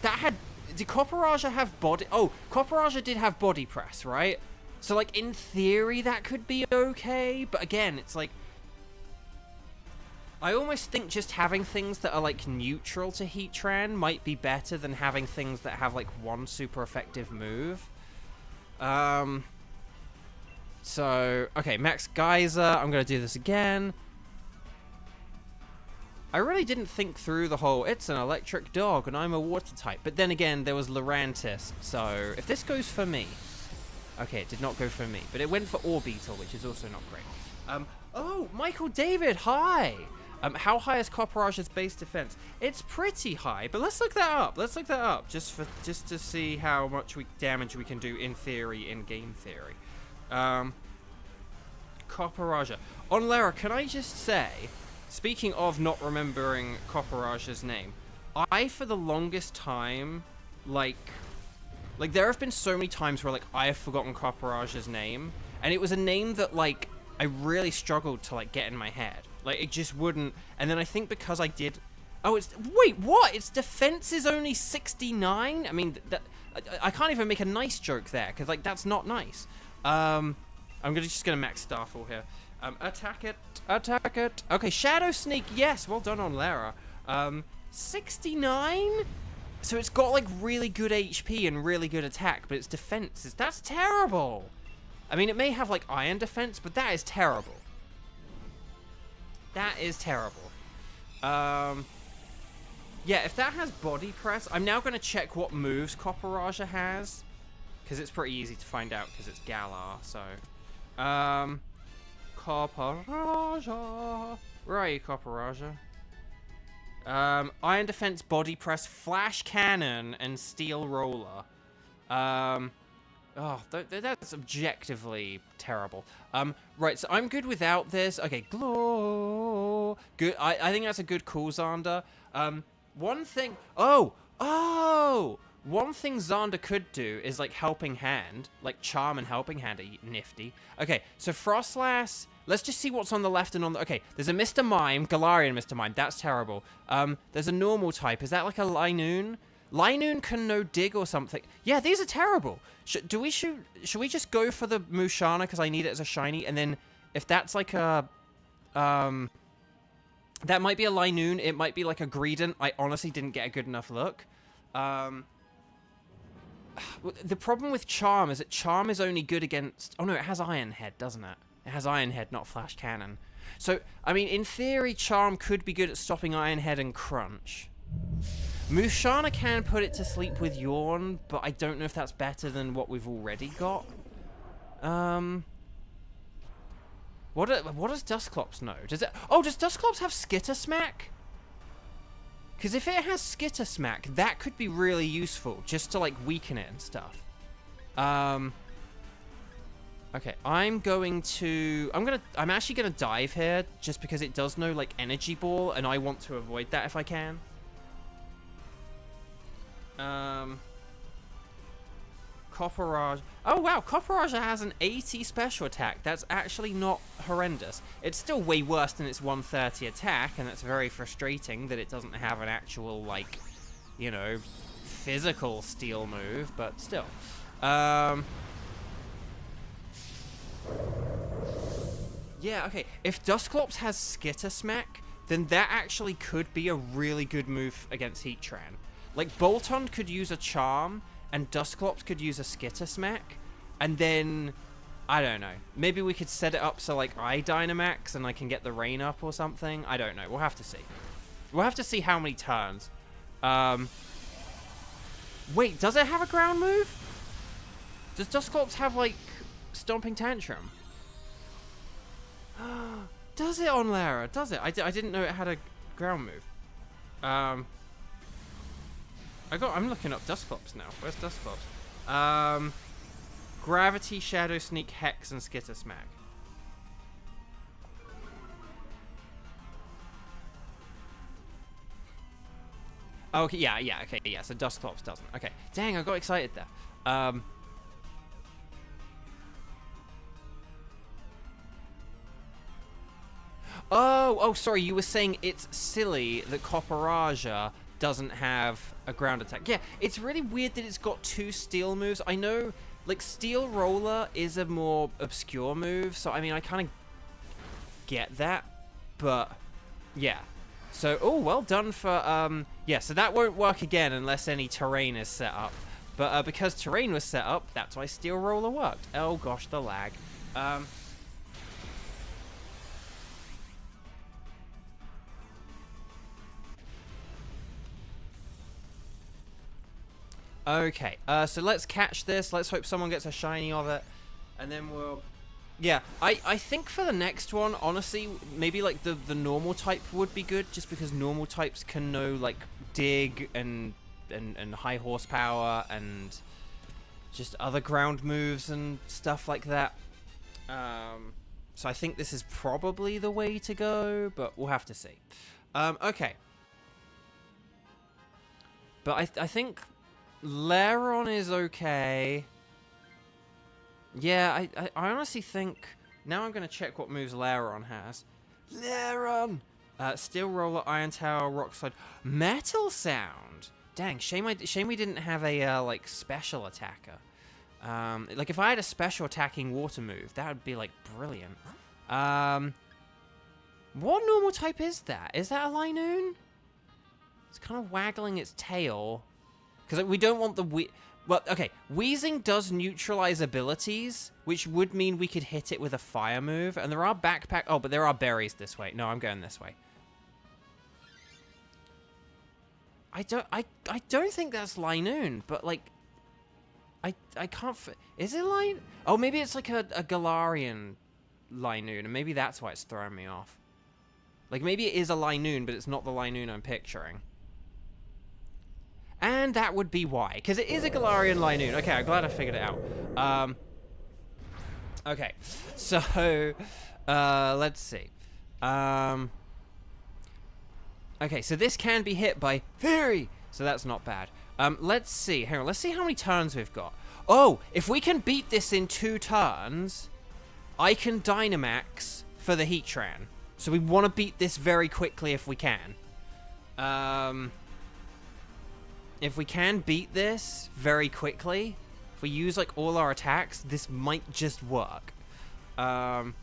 did Copperaja have body... Oh, Copperaja did have body press, right? So, like, in theory, that could be okay. But again, it's like... I almost think just having things that are, like, neutral to Heatran might be better than having things that have, like, one super effective move. So, okay, Max Geyser. I'm going to do this again. I really didn't think through the whole, it's an electric dog and I'm a water type. But then again, there was Lurantis. So, if this goes for me... Okay, it did not go for me. But it went for Orbeetle, which is also not great. Oh, Michael David, hi! How high is Copperage's base defense? It's pretty high, but let's look that up. Let's look that up just to see how much damage we can do in theory, in game theory. Copperaja. On Lara, can I just say, speaking of not remembering Copperage's name, I for the longest time, like there have been so many times where like I have forgotten Copperage's name, and it was a name that like I really struggled to like get in my head. Like, it just wouldn't... And then I think because I did... Oh, it's... Wait, what? Its defense is only 69? I mean, I can't even make a nice joke there, because, like, that's not nice. I'm just going to max Starfall here. Attack it. Attack it. Okay, Shadow Sneak, yes. Well done on Lara. 69? So it's got, like, really good HP and really good attack, but its defense is... That's terrible! I mean, it may have, like, iron defense, but that is terrible. That is terrible. Yeah, if that has body press, I'm now going to check what moves Copperaja has. Because it's pretty easy to find out because it's Galar, so... Copperaja. Where are you, Copperaja? Iron defense, body press, flash cannon, and steel roller. Oh, that's objectively terrible. Right, so I'm good without this. Okay, glow. Good. I think that's a good call, Xander. One thing... Oh! One thing Xander could do is, like, Helping Hand. Like, Charm and Helping Hand are nifty. Okay, so Frostlass... Let's just see what's on the left and on the... Okay, there's a Mr. Mime. Galarian Mr. Mime. That's terrible. There's a normal type. Is that, like, a Linoon? Linoon can no dig or something. Yeah, these are terrible. Should we just go for the Musharna because I need it as a shiny, and then if that's like a that might be a Linoon, it might be like a Greedent. I honestly didn't get a good enough look. The problem with Charm is that Charm is only good against... Oh no, it has Iron Head, doesn't it? It has Iron Head, not Flash Cannon. So, I mean, in theory, Charm could be good at stopping Iron Head and Crunch. Musharna can put it to sleep with Yawn, but I don't know if that's better than what we've already got. What does Dusclops know? Does Dusclops have Skitter Smack? Because if it has Skitter Smack, that could be really useful, just to, like, weaken it and stuff. Okay, I'm actually gonna dive here, just because it does know, like, Energy Ball, and I want to avoid that if I can. Copperaja. Oh wow, Copperaja has an 80 special attack. That's actually not horrendous. It's still way worse than its 130 attack, and that's very frustrating that it doesn't have an actual, like, you know, physical steel move, but still. Yeah, okay. If Dusclops has Skitter Smack, then that actually could be a really good move against Heatran. Like, Bolton could use a Charm, and Dusclops could use a Skitter Smack, and then, I don't know, maybe we could set it up so, like, I Dynamax and I can get the rain up or something. I don't know. We'll have to see. We'll have to see how many turns. Wait, does it have a ground move? Does Dusclops have, like, Stomping Tantrum? Does it on Lara? Does it? I didn't know it had a ground move. I'm looking up Dusclops now. Where's Dusclops? Gravity, Shadow Sneak, Hex, and Skitter Smack. Okay, yeah, okay, yeah. So Dusclops doesn't. Okay, dang, I got excited there. Oh, sorry. You were saying it's silly that Copperaja doesn't have a ground attack. Yeah, it's really weird that it's got 2 steel moves. I know, like, Steel Roller is a more obscure move, so I mean, I kind of get that, but yeah. So, oh, well done for, yeah, so that won't work again unless any terrain is set up. But because terrain was set up, that's why Steel Roller worked. Oh gosh, the lag. Okay, so let's catch this. Let's hope someone gets a shiny of it. And then we'll... Yeah, I think for the next one, honestly, maybe like the normal type would be good. Just because normal types can know like dig and high horsepower and just other ground moves and stuff like that. So I think this is probably the way to go, but we'll have to see. Okay. But I think... Lairon is okay. Yeah, I honestly think... Now I'm going to check what moves Lairon has. Lairon! Steel Roller, Iron Tower, Rock Slide. Metal Sound! Dang, shame we didn't have a, like, special attacker. Like, if I had a special attacking water move, that would be, like, brilliant. What normal type is that? Is that a Linoon? It's kind of waggling its tail. Because we don't want the... Well, okay, Wheezing does neutralize abilities, which would mean we could hit it with a fire move. And there are backpack... Oh, but there are berries this way. No, I'm going this way. I don't think that's Linoon, but, like... I can't... Is it Linoon? Oh, maybe it's like a Galarian Linoon, and maybe that's why it's throwing me off. Like, maybe it is a Linoon, but it's not the Linoon I'm picturing. And that would be why, because it is a Galarian Linoon. Okay, I'm glad I figured it out. Okay, so, let's see. Okay, so this can be hit by Fairy, so that's not bad. Let's see, hang on, let's see how many turns we've got. Oh, if we can beat this in 2 turns, I can Dynamax for the Heatran. So we want to beat this very quickly if we can. If we can beat this very quickly, if we use, like, all our attacks, this might just work. That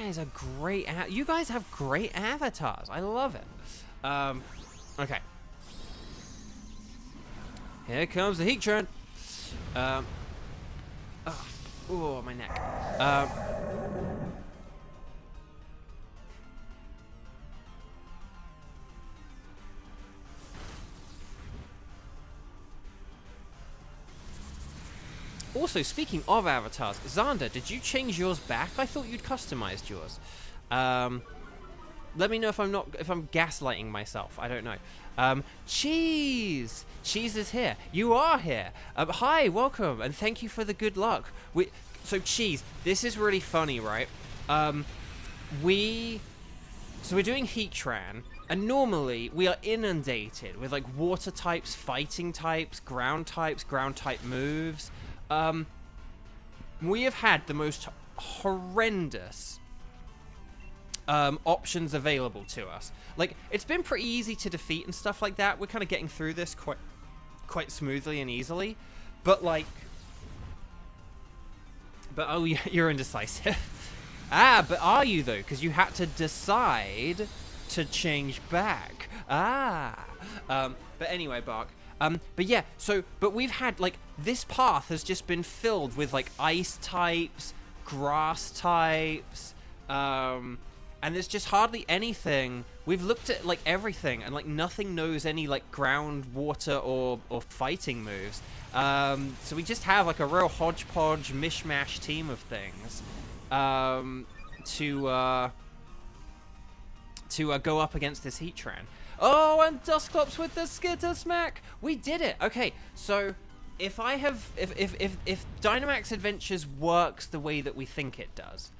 is a great... You guys have great avatars. I love it. Okay. Here comes the Heatran. Oh, my neck. Also, speaking of avatars, Xander, did you change yours back? I thought you'd customized yours. Let me know if I'm gaslighting myself. I don't know. Cheese! Cheese is here. You are here. Hi, welcome, and thank you for the good luck. So, Cheese, this is really funny, right? So we're doing Heatran, and normally we are inundated with, like, water types, fighting types, ground type moves. We have had the most horrendous options available to us. Like, it's been pretty easy to defeat and stuff like that. We're kind of getting through this quite smoothly and easily. But, like... But, oh, you're indecisive. But are you, though? Because you had to decide to change back. But anyway, Bark. But yeah, but we've had, like, this path has just been filled with, like, ice types, grass types, and there's just hardly anything. We've looked at, like, everything, and, like, nothing knows any, like, ground, water, or fighting moves. So we just have, like, a real hodgepodge, mishmash team of things, to go up against this Heatran. Oh, and Dusclops with the Skitter Smack! We did it! Okay, so if Dynamax Adventures works the way that we think it does,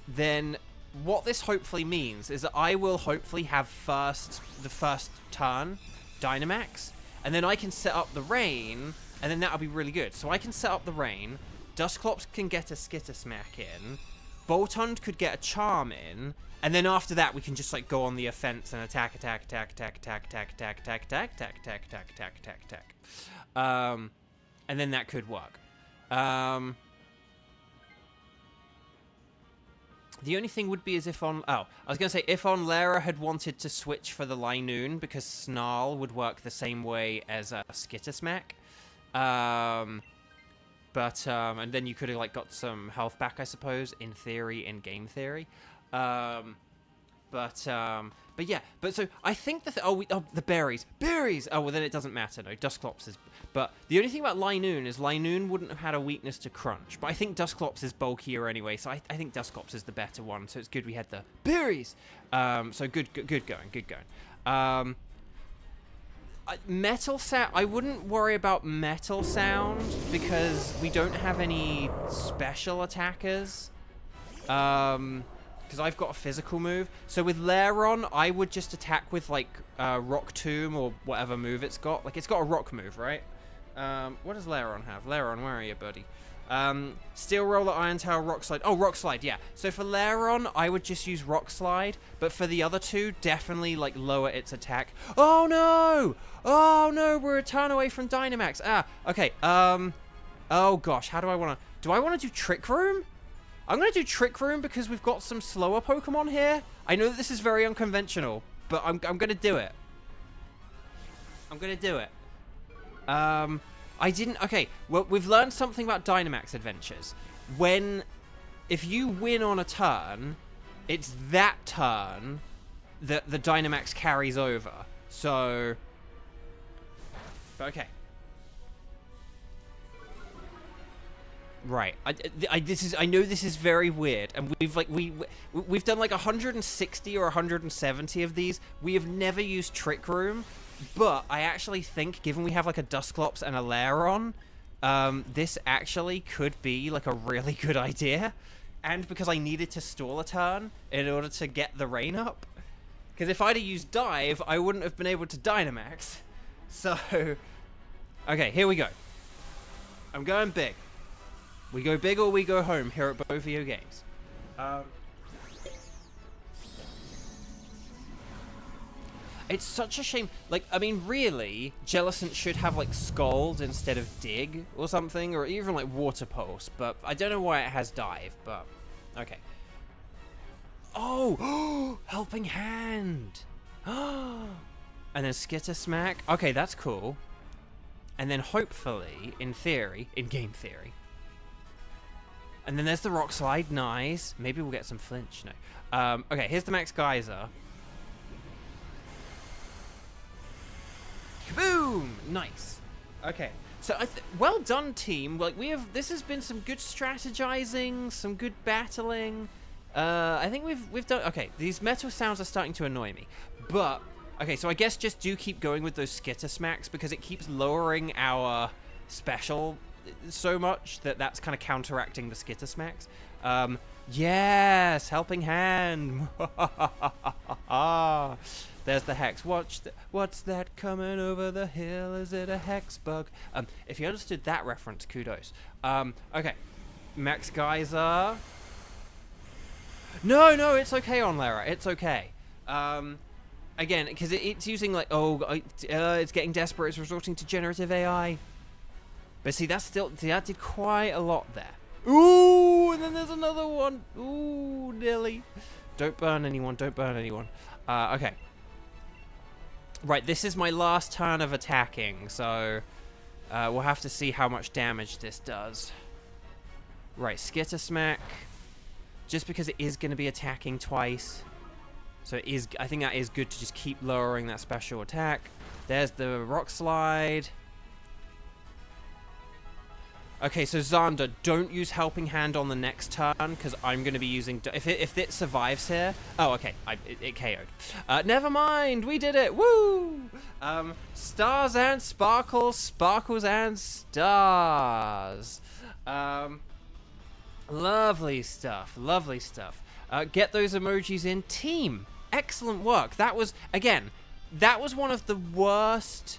then what this hopefully means is that I will hopefully have the first turn Dynamax, and then I can set up the rain, and then that'll be really good. So I can set up the rain, Dusclops can get a Skittersmack in, Boltund could get a Charm in, and then after that we can just like go on the offense and attack. And then that could work. The only thing would be is if on... Oh, I was going to say, if on Lara had wanted to switch for the Linoon, because Snarl would work the same way as a Skittersmack. And then you could have, like, got some health back, I suppose, in theory, in game theory. But yeah, so I think the berries. Oh, well, then it doesn't matter, no, Dusclops is... But the only thing about Linoon is Linoon wouldn't have had a weakness to Crunch. But I think Dusclops is bulkier anyway, so I think Dusclops is the better one. So it's good we had the berries. So good going. Metal sound, I wouldn't worry about metal sound because we don't have any special attackers. Because I've got a physical move. So with Lairon, I would just attack with like Rock Tomb or whatever move it's got. Like it's got a rock move, right? What does Lairon have? Lairon, where are you, buddy? Steel Roller, Iron Tail, Rock Slide. Oh, Rock Slide, yeah. So for Lairon, I would just use Rock Slide. But for the other two, definitely like lower its attack. Oh no! Oh no, we're a turn away from Dynamax. Okay. Oh gosh, how do I want to... Do I want to do Trick Room? I'm going to do Trick Room because we've got some slower Pokemon here. I know that this is very unconventional, but I'm going to do it. Okay, well, we've learned something about Dynamax Adventures. If you win on a turn, it's that turn that the Dynamax carries over. So, okay. Right. I know this is very weird, and we've done like 160 or 170 of these. We have never used Trick Room, but I actually think, given we have like a Dusclops and a Lairon, this actually could be like a really good idea. And because I needed to stall a turn in order to get the rain up, because if I'd have used Dive, I wouldn't have been able to Dynamax. So, okay, here we go. I'm going big. We go big or we go home here at Bovio Games. It's such a shame. Like, I mean, really, Jellicent should have, like, Scald instead of Dig or something, or even, like, Water Pulse, but I don't know why it has Dive, but okay. Oh! Helping Hand! And then Skittersmack. Okay, that's cool. And then hopefully, in theory, in game theory, and then there's the Rock Slide. Nice. Maybe we'll get some flinch. No. Okay, here's the Max Geyser. Kaboom! Nice. Okay. So, well done, team. Like, this has been some good strategizing, some good battling. I think we've done... Okay, these metal sounds are starting to annoy me. But, okay, so I guess just do keep going with those Skittersmacks because it keeps lowering our special so much that's kind of counteracting the Skittersmacks. Yes, Helping Hand. There's the Hex. What's that coming over the hill? Is it a Hex bug? If you understood that reference, kudos. Okay, Max Geyser. No, it's okay on Lara. It's okay. Again, because it's using like it's getting desperate. It's resorting to generative AI. But see, that did quite a lot there. Ooh, and then there's another one. Ooh, nearly. Don't burn anyone. Okay. Right, this is my last turn of attacking, so we'll have to see how much damage this does. Right, Skittersmack. Just because it is going to be attacking twice. So I think that is good to just keep lowering that special attack. There's the Rock Slide. Okay, so Xander, don't use Helping Hand on the next turn, because I'm going to be using... If it survives here... Oh, okay, it KO'd. Never mind, we did it, woo! Stars and sparkles, sparkles and stars. Lovely stuff, lovely stuff. Get those emojis in. Team, excellent work. That was, again, that was one of the worst,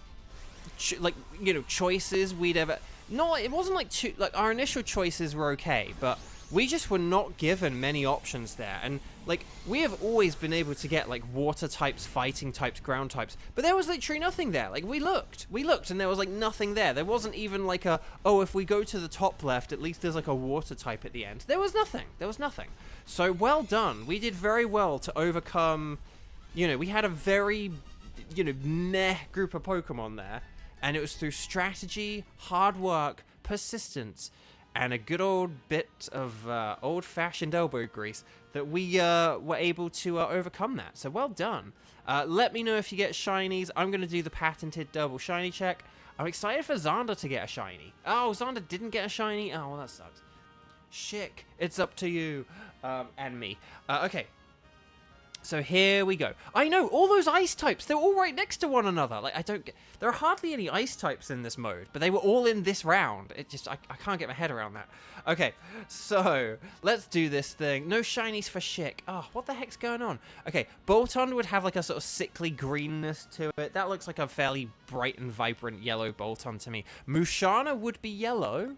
choices we'd ever... No, it wasn't like our initial choices were okay, but we just were not given many options there. And like, we have always been able to get like water types, fighting types, ground types, but there was literally nothing there. Like, we looked and there was like nothing there. There wasn't even like if we go to the top left, at least there's like a water type at the end. There was nothing. So well done. We did very well to overcome, we had a very, meh group of Pokemon there. And it was through strategy, hard work, persistence, and a good old bit of old-fashioned elbow grease that we were able to overcome that. So well done. Let me know if you get shinies. I'm going to do the patented double shiny check. I'm excited for Xander to get a shiny. Oh, Xander didn't get a shiny? Oh, well, that sucks. Shick, it's up to you. And me. Okay. So here we go. I know, all those ice types, they're all right next to one another. Like, there are hardly any ice types in this mode, but they were all in this round. It just, I can't get my head around that. Okay, so, let's do this thing. No shinies for Shick. Oh, what the heck's going on? Okay, Boltund would have like a sort of sickly greenness to it. That looks like a fairly bright and vibrant yellow Boltund to me. Musharna would be yellow.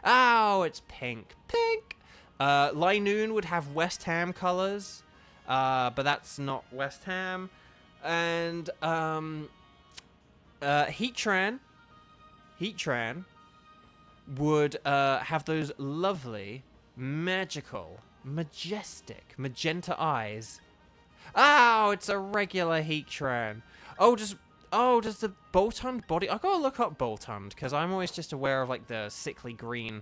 Oh, it's pink. Pink! Linoon would have West Ham colors. But that's not West Ham. And, Heatran would, have those lovely, magical, majestic, magenta eyes. Oh, it's a regular Heatran. Oh, does the Boltund body... I gotta look up Boltund, because I'm always just aware of, like, the sickly green.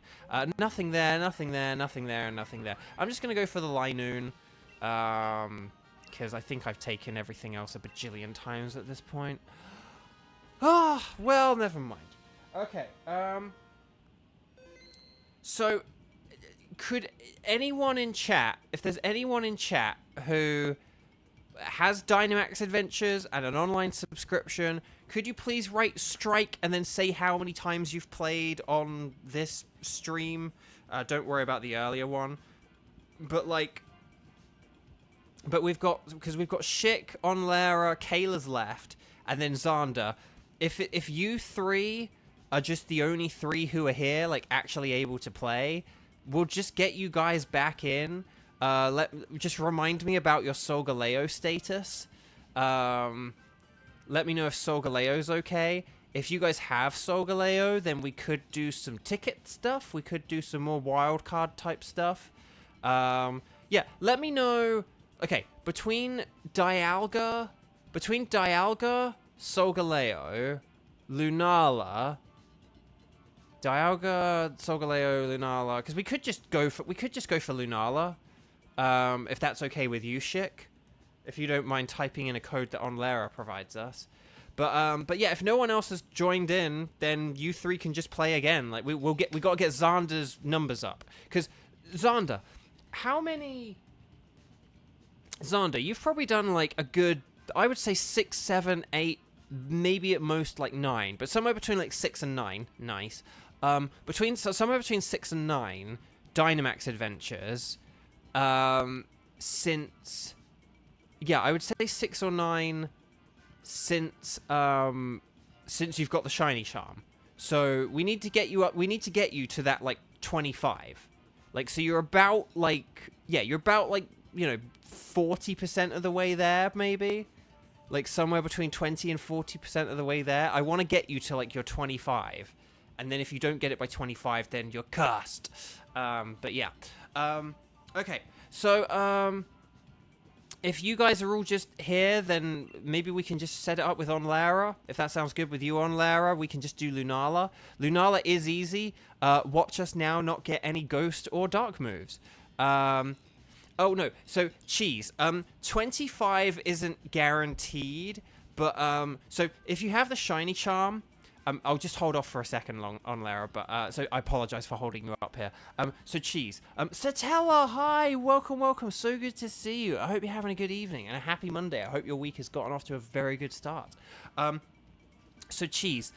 Nothing there, nothing there, nothing there, nothing there. I'm just gonna go for the Linoon. Because I think I've taken everything else a bajillion times at this point. Ah, well, never mind. Okay, so, could anyone in chat, if there's anyone in chat who has Dynamax Adventures and an online subscription, could you please write strike and then say how many times you've played on this stream? Don't worry about the earlier one. But, like... But we've got Shick, Onlera, Kayla's left, and then Xander. If you three are just the only three who are here, like, actually able to play, we'll just get you guys back in. Just remind me about your Solgaleo status. Let me know if Solgaleo's okay. If you guys have Solgaleo, then we could do some ticket stuff. We could do some more wildcard type stuff. Yeah, let me know... Okay, between Dialga, Solgaleo, Lunala, Dialga, Solgaleo, Lunala, because we could just go for Lunala, if that's okay with you, Shick, if you don't mind typing in a code that Onlera provides us. But yeah, if no one else has joined in, then you three can just play again. Like we gotta get Xander's numbers up, because Xander, how many? Xander, you've probably done like a good, I would say 6, 7, 8, maybe at most like 9, but somewhere between like 6 and 9. Nice. Somewhere between 6 and 9 Dynamax Adventures. Since, yeah, I would say 6 or 9 since you've got the shiny charm. So we need to get you up. We need to get you to that like 25. Like, so you're about like, yeah, you're about like, 40% of the way there, maybe? Like, somewhere between 20 and 40% of the way there. I want to get you to, like, your 25. And then if you don't get it by 25, then you're cursed. But, yeah. Okay. So, if you guys are all just here, then maybe we can just set it up with Onlera. If that sounds good with you, Onlera, we can just do Lunala. Lunala is easy. Watch us now not get any ghost or dark moves. Oh, no. So, Cheese. 25 isn't guaranteed, but, so, if you have the shiny charm, I'll just hold off for a second on Lara, but so I apologize for holding you up here. So Cheese, Satella, hi, welcome, so good to see you. I hope you're having a good evening and a happy Monday. I hope your week has gotten off to a very good start. So Cheese,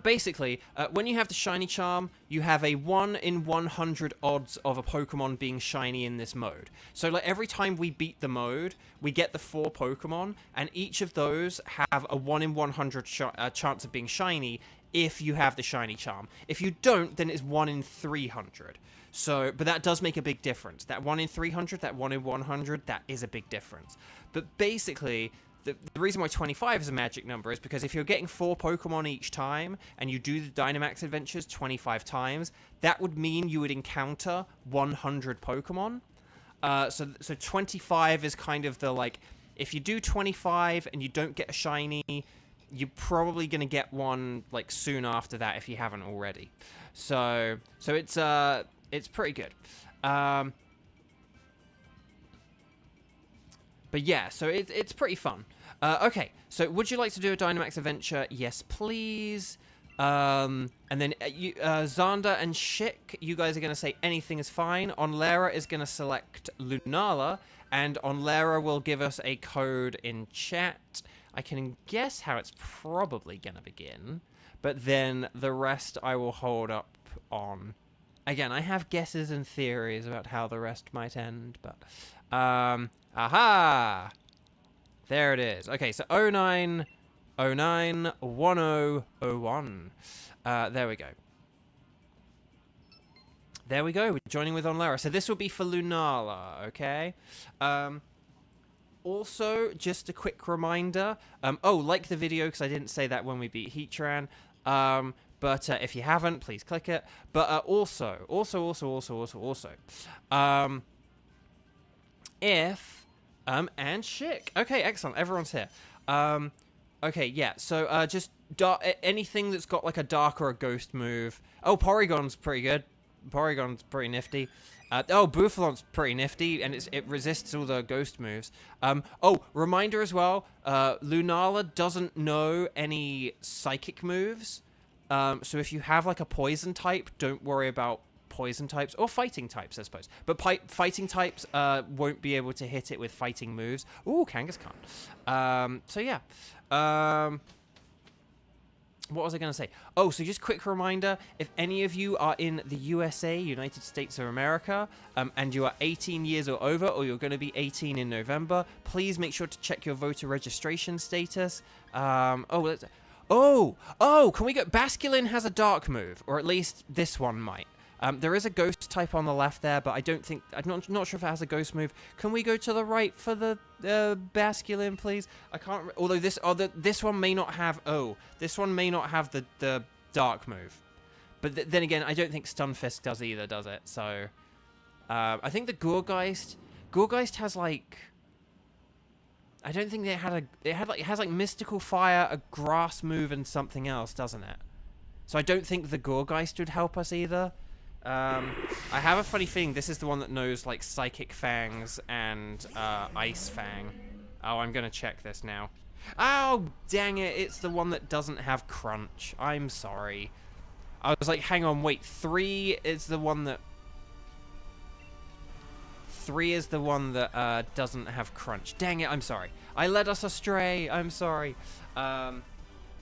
basically, when you have the shiny charm, you have a 1 in 100 odds of a Pokemon being shiny in this mode. So like every time we beat the mode, we get the 4 Pokemon, and each of those have a 1 in 100 chance of being shiny if you have the shiny charm. If you don't, then it's 1 in 300. So, but that does make a big difference. That 1 in 300, that 1 in 100, that is a big difference. But basically, the reason why 25 is a magic number is because if you're getting 4 Pokemon each time, and you do the Dynamax Adventures 25 times, that would mean you would encounter 100 Pokemon. So 25 is kind of the, like, if you do 25 and you don't get a shiny, you're probably going to get one, like, soon after that if you haven't already. So it's pretty good. But yeah, so it's pretty fun. Okay, so would you like to do a Dynamax adventure? Yes, please. And then Xander and Shik, you guys are going to say anything is fine. Onlera is going to select Lunala, and Onlera will give us a code in chat. I can guess how it's probably going to begin, but then the rest I will hold up on. Again, I have guesses and theories about how the rest might end, but... aha! There it is. Okay, so 09091001. There we go. There we go. We're joining with Onlara. So this will be for Lunala, okay? Also, just a quick reminder. Like the video, because I didn't say that when we beat Heatran. But if you haven't, please click it. But also. And Shik. Okay, excellent. Everyone's here. Okay, yeah. So, just anything that's got like a dark or a ghost move. Oh, Porygon's pretty good. Porygon's pretty nifty. Bouffalant's pretty nifty, and it resists all the ghost moves. Reminder as well. Lunala doesn't know any psychic moves. So if you have like a poison type, don't worry about poison types or fighting types, I suppose. But fighting types won't be able to hit it with fighting moves. Ooh, Kangaskhan. So yeah. What was I going to say? Oh, so just quick reminder, if any of you are in the USA, United States of America, and you are 18 years or over, or you're going to be 18 in November, please make sure to check your voter registration status. Can we go? Basculin has a dark move, or at least this one might. There is a ghost type on the left there, but I'm not sure if it has a ghost move. Can we go to the right for the Basculin, please? I can't. Although this one may not have. This one may not have the dark move. But then again, I don't think Stunfisk does either, does it? So, I think the Gourgeist has like. I don't think it has like Mystical Fire, a Grass move, and something else, doesn't it? So I don't think the Gourgeist would help us either. I have a funny feeling this is the one that knows like Psychic Fangs and Ice Fang. Oh, I'm gonna check this now. Oh, dang it! It's the one that doesn't have Crunch. I'm sorry. I was like, hang on, wait. 3 is the one that. 3 is the one that doesn't have Crunch. Dang it! I'm sorry. I led us astray. I'm sorry.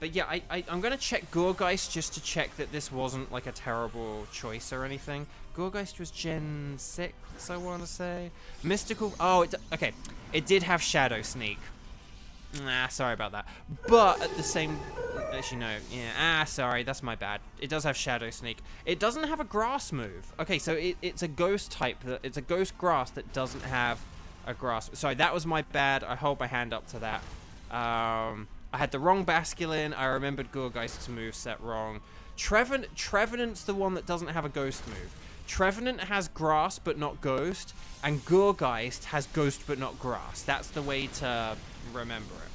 But yeah, I'm going to check Gourgeist just to check that this wasn't like a terrible choice or anything. Gourgeist was Gen 6, I want to say. Mystical... Oh, okay. It did have Shadow Sneak. Sorry about that. But at the same... Actually, no. Yeah, sorry. That's my bad. It does have Shadow Sneak. It doesn't have a Grass move. Okay, so it's a Ghost type. It's a Ghost Grass that doesn't have a Grass... Sorry, that was my bad. I hold my hand up to that. I had the wrong Basculin. I remembered Gourgeist's moveset wrong. Trevenant's the one that doesn't have a Ghost move. Trevenant has Grass but not Ghost, and Gourgeist has Ghost but not Grass. That's the way to remember it.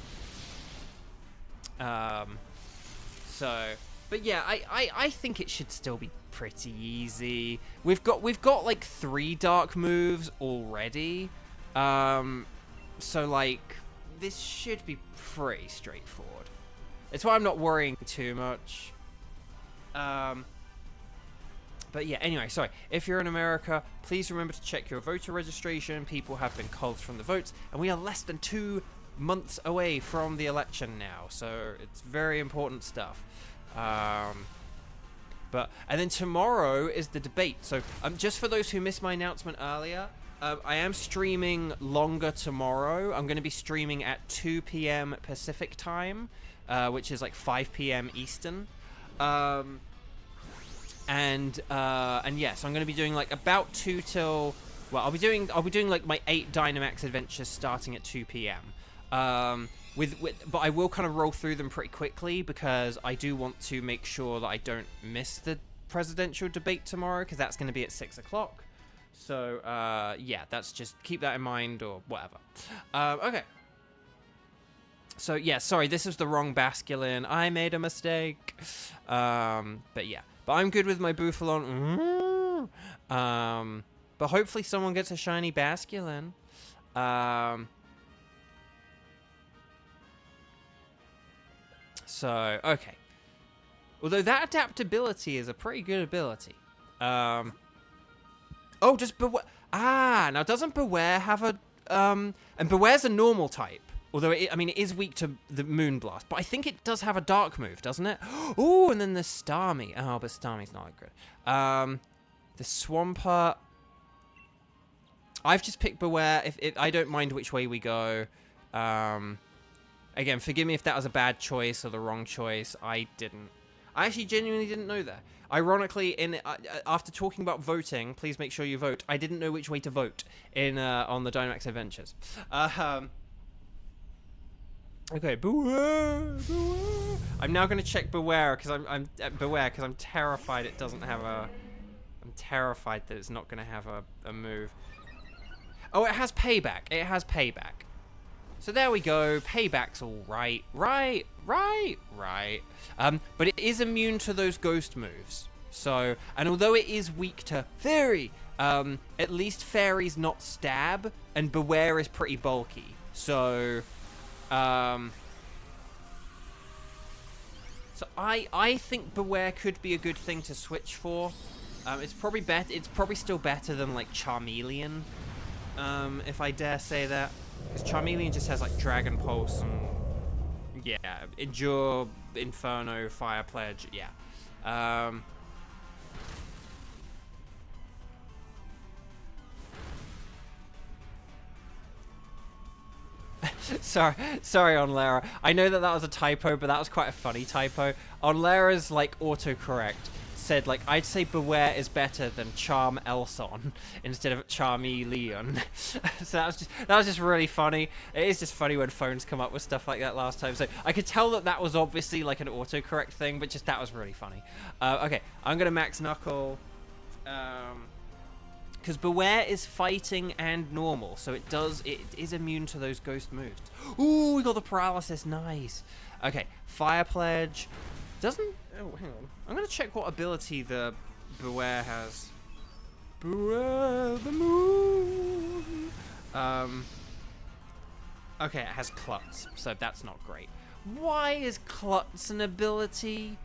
But yeah, I think it should still be pretty easy. We've got like 3 dark moves already. So like this should be pretty straightforward. It's why I'm not worrying too much. But yeah, anyway, sorry. If you're in America, please remember to check your voter registration. People have been culled from the votes, and we are less than 2 months away from the election now, so it's very important stuff. And then tomorrow is the debate. So just for those who missed my announcement earlier, I am streaming longer tomorrow. I'm going to be streaming at 2 p.m. Pacific time, which is like 5 p.m. Eastern. And yeah, so I'm going to be doing like about 2 till, well, I'll be doing like my 8 Dynamax Adventures starting at 2 p.m. But I will kind of roll through them pretty quickly because I do want to make sure that I don't miss the presidential debate tomorrow, because that's going to be at 6 o'clock. So yeah, that's just keep that in mind or whatever. Okay. So yeah, sorry, this is the wrong Basculin. I made a mistake. But yeah. But I'm good with my Bouffalon. But hopefully someone gets a shiny Basculin. So, okay. Although that adaptability is a pretty good ability. Oh, does Beware... Ah, now doesn't Beware have a... And Beware's a normal type. Although, it is weak to the Moonblast. But I think it does have a dark move, doesn't it? Ooh, and then the Starmie. Oh, but Starmie's not that good. The Swampert. I've just picked Beware. I don't mind which way we go. Again, forgive me if that was a bad choice or the wrong choice. I actually genuinely didn't know that. Ironically, after talking about voting, please make sure you vote. I didn't know which way to vote on the Dynamax Adventures. Okay, Beware. I'm now going to check Beware because I'm terrified it doesn't have a. I'm terrified that it's not going to have a move. Oh, it has Payback. It has Payback. So there we go. Payback's all right. Right. But it is immune to those ghost moves. So, and although it is weak to Fairy, at least Fairy's not stab, and Beware is pretty bulky. So, I think Beware could be a good thing to switch for. It's probably still better than like Charmeleon, if I dare say that. Because Charmeleon just has like Dragon Pulse and yeah, Endure, Inferno, Fire Pledge, yeah. Sorry on Lara. I know that was a typo, but that was quite a funny typo. On Lara's like autocorrect said like I'd say Beware is better than Charm Elson instead of Charmeleon. So that was just really funny. It is just funny when phones come up with stuff like that last time. So I could tell that was obviously like an autocorrect thing, but just that was really funny. Okay, I'm gonna max Knuckle. Because Beware is fighting and normal, so it is immune to those ghost moves. Ooh, we got the paralysis, nice. Okay, Fire Pledge. Doesn't... Oh, hang on. I'm going to check what ability the Beware has. Beware the moon. Okay, it has Klutz, so that's not great. Why is Klutz an ability?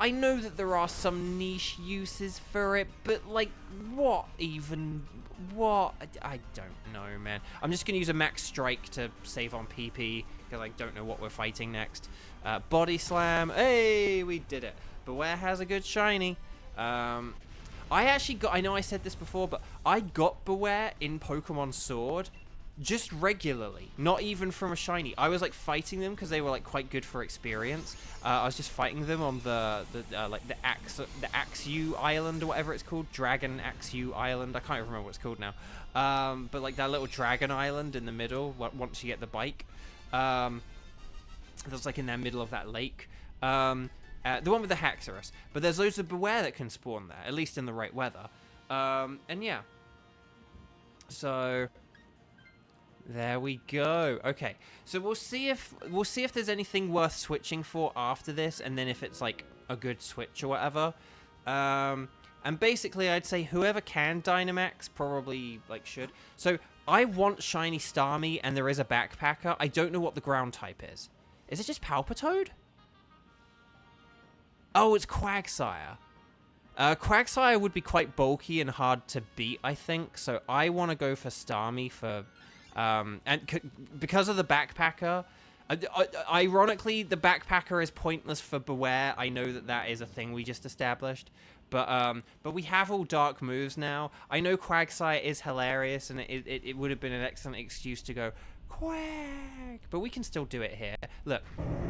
I know that there are some niche uses for it, but like, what even? What? I don't know, man. I'm just going to use a Max Strike to save on PP, because I don't know what we're fighting next. Body Slam. Hey, we did it. Beware has a good shiny. I know I said this before, but I got Beware in Pokemon Sword just regularly, not even from a shiny. I was like fighting them because they were like quite good for experience. I was just fighting them on the Axew Island or whatever it's called, Dragon Axew Island. I can't even remember what it's called now. But like that little dragon island in the middle, once you get the bike, that's like in the middle of that lake. The one with the Haxorus. But there's loads of Beware that can spawn there, at least in the right weather. And yeah. So there we go. Okay, so we'll see if there's anything worth switching for after this, and then if it's like a good switch or whatever. And basically, I'd say whoever can Dynamax probably like should. So I want shiny Starmie, and there is a Backpacker. I don't know what the ground type is. Is it just Palpitoad? Oh, it's Quagsire. Quagsire would be quite bulky and hard to beat, I think. So I want to go for Starmie for... because of the Backpacker... ironically, the Backpacker is pointless for Beware. I know that that is a thing we just established. But we have all dark moves now. I know Quagsire is hilarious, and it would have been an excellent excuse to go, Quag! But we can still do it here. Look.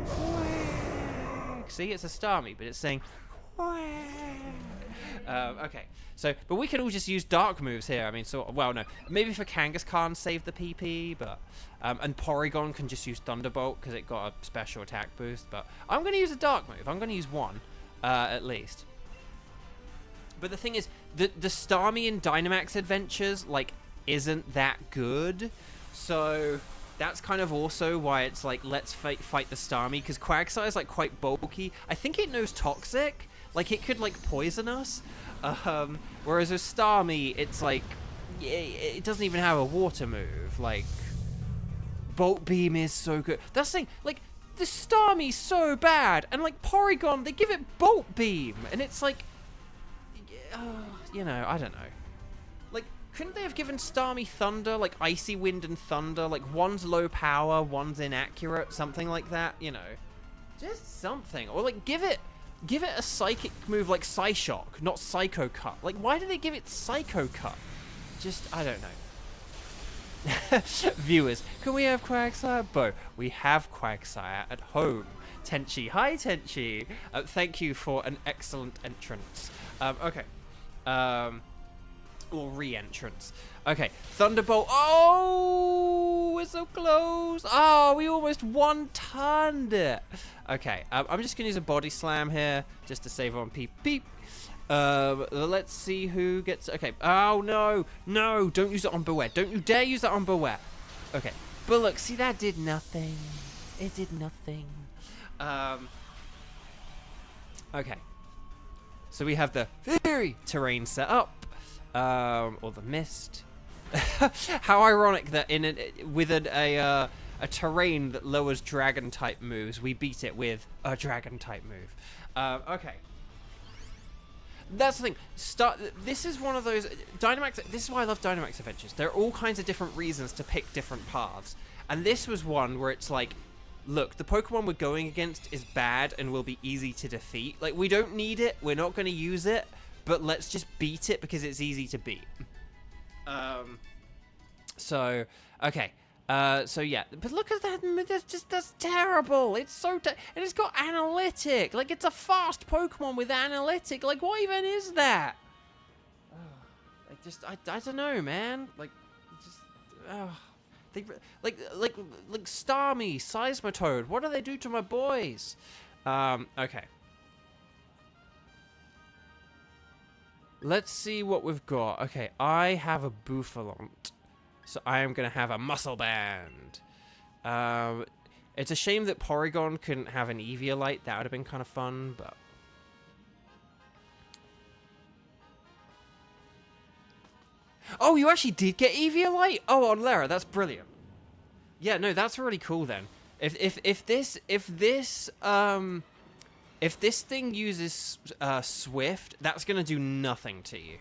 Quag! See, it's a Starmie, but it's saying, Quag! Okay, so, but we can all just use dark moves here. I mean, so, well, no. Maybe for Kangaskhan save the PP, but... and Porygon can just use Thunderbolt because it got a special attack boost, but I'm going to use a dark move. I'm going to use one, at least. But the thing is, the Starmie in Dynamax Adventures, like, isn't that good. So that's kind of also why it's like, let's fight the Starmie, because Quagsire is, like, quite bulky. I think it knows Toxic. Like, it could, like, poison us. Whereas with Starmie, it's like, it doesn't even have a water move. Like, Bolt Beam is so good. That's the thing, like, the Starmie's so bad. And, like, Porygon, they give it Bolt Beam. And it's like... you know, I don't know. Like, couldn't they have given Starmie Thunder, like Icy Wind and Thunder? Like, one's low power, one's inaccurate, something like that, you know. Just something. Or, like, give it a psychic move like Psyshock, not Psycho Cut. Like, why did they give it Psycho Cut? Just, I don't know. Viewers, can we have Quagsire? Bo, we have Quagsire at home. Tenchi, hi Tenchi. Thank you for an excellent entrance. Okay. Or re-entrance. Okay, Thunderbolt. Oh, we're so close. Oh, we almost one-turned it. Okay, I'm just gonna use a Body Slam here, just to save on peep peep. Let's see who gets... Okay, oh no, no, don't use it on Beware. Don't you dare use that on Beware. Okay, but look, see, that did nothing. It did nothing. Okay. So we have the Fairy terrain set up, or the Mist. How ironic that with a terrain that lowers Dragon type moves, we beat it with a Dragon type move. Okay. That's the thing. This is one of those Dynamax. This is why I love Dynamax Adventures. There are all kinds of different reasons to pick different paths, and this was one where it's like, look, the Pokemon we're going against is bad and will be easy to defeat. Like, we don't need it. We're not going to use it, but let's just beat it because it's easy to beat. So, okay. So yeah, but look at that. That's terrible. It's so and it's got Analytic. Like, it's a fast Pokemon with Analytic. Like, what even is that? I don't know, man. Like, just, like Starmie, Seismitoad. What do they do to my boys? Okay. Let's see what we've got. Okay, I have a Bouffalont. So I am going to have a Muscle Band. It's a shame that Porygon couldn't have an Eviolite. That would have been kind of fun, but... Oh, you actually did get Eviolite? Oh, on Lara, that's brilliant. Yeah, no, that's really cool then. If this thing uses Swift, that's gonna do nothing to you.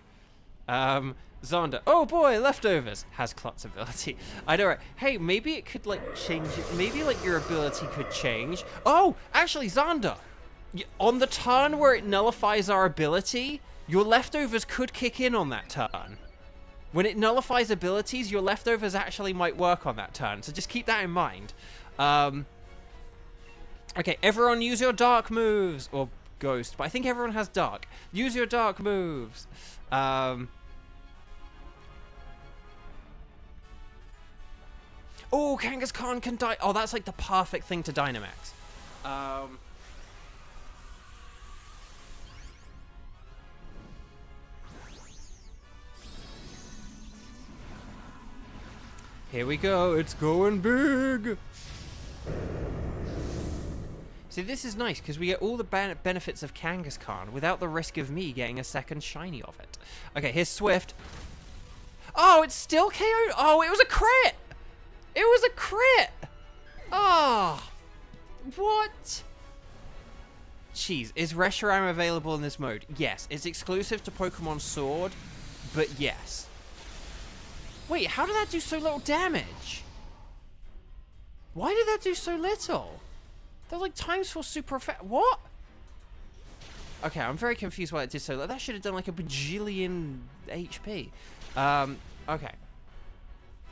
Zonda. Oh boy, Leftovers has Klutz ability. I know, right? Hey, maybe it could like change. Maybe like your ability could change. Oh, actually, Zonda. On the turn where it nullifies our ability, your Leftovers could kick in on that turn. When it nullifies abilities, your Leftovers actually might work on that turn. So just keep that in mind. Okay, everyone use your dark moves. Or Ghost, but I think everyone has dark. Use your dark moves. Oh, Kangaskhan can die. Oh, that's like the perfect thing to Dynamax. Here we go. It's going big. See, this is nice because we get all the benefits of Kangaskhan without the risk of me getting a second shiny of it. Okay, here's Swift. Oh, it's still KO'd. Oh, it was a crit. It was a crit. Oh, what? Cheese, is Reshiram available in this mode? Yes. It's exclusive to Pokemon Sword, but yes. Wait, how did that do so little damage? Why did that do so little? They're like times 4 super effect. What? Okay, I'm very confused why it did so little. That should have done like a bajillion HP. Okay.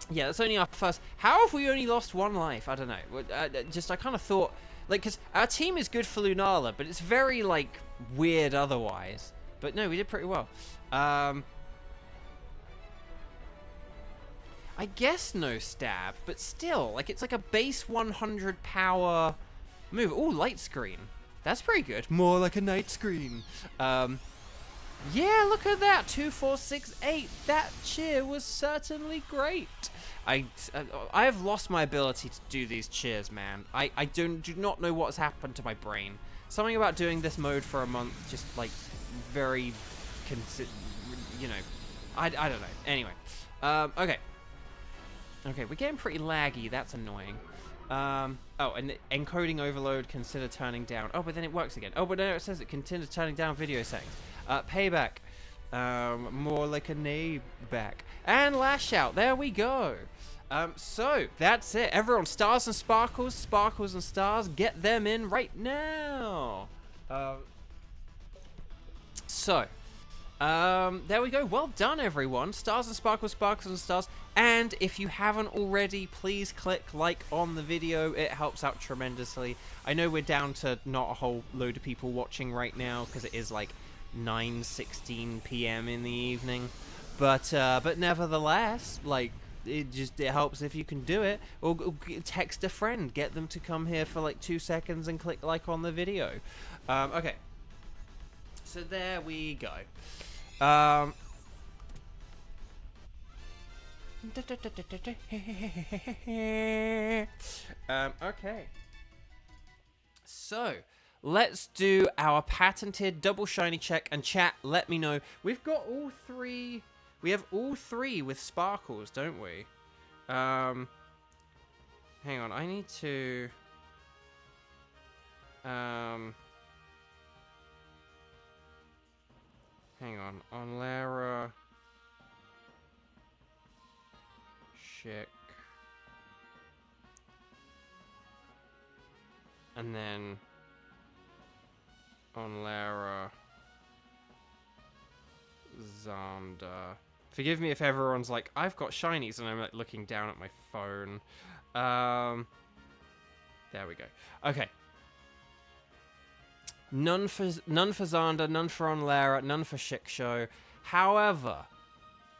Yeah, that's only our first. How have we only lost 1 life? I don't know. I kind of thought, like, because our team is good for Lunala, but it's very, like, weird otherwise. But no, we did pretty well. I guess no stab, but still, like, it's like a base 100 power move. Ooh, light screen. That's pretty good. More like a night screen. Yeah, look at that. 2, 4, 6, 8. That cheer was certainly great. I have lost my ability to do these cheers, man. I do not know what's happened to my brain. Something about doing this mode for a month just, like, very, you know, I don't know. Anyway, okay. Okay, we're getting pretty laggy. That's annoying. Oh, and encoding overload, consider turning down. Oh, but then it works again. Oh, but no, it says it consider turning down video settings. Payback. More like a back. And lash out. There we go. So, that's it. Everyone, stars and sparkles, sparkles and stars, get them in right now. There we go. Well done, everyone. Stars and sparkles, sparkles and stars. And if you haven't already, please click like on the video. It helps out tremendously. I know we're down to not a whole load of people watching right now because it is like 9:16 p.m. in the evening. But nevertheless, like, it helps if you can do it. Or text a friend. Get them to come here for like 2 seconds and click like on the video. Okay. So there we go. Okay. So, let's do our patented double shiny check. And chat, let me know. We've got all 3. We have all 3 with sparkles, don't we? Hang on, I need to... Hang on Lara... Chick. And then... on Lara... Xander. Forgive me if everyone's like, I've got shinies, and I'm like looking down at my phone. There we go. Okay. None for Xander, none for Onlara, none for Shiksho. However,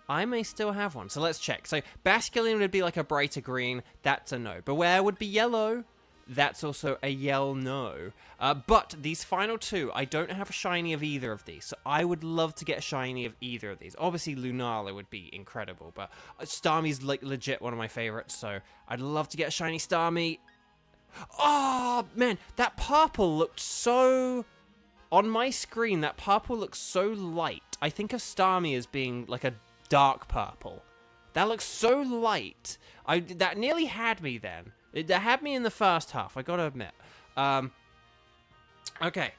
I may still have one. So let's check. So Basculin would be like a brighter green. That's a no. Beware would be yellow. That's also a yell no. But these final 2, I don't have a shiny of either of these. So I would love to get a shiny of either of these. Obviously, Lunala would be incredible. But Starmie's like legit one of my favorites. So I'd love to get a shiny Starmie. Oh, man. That purple looked so... On my screen, that purple looks so light. I think of Starmie as being like a dark purple. That looks so light. That nearly had me then. That had me in the first half, I gotta admit. Okay.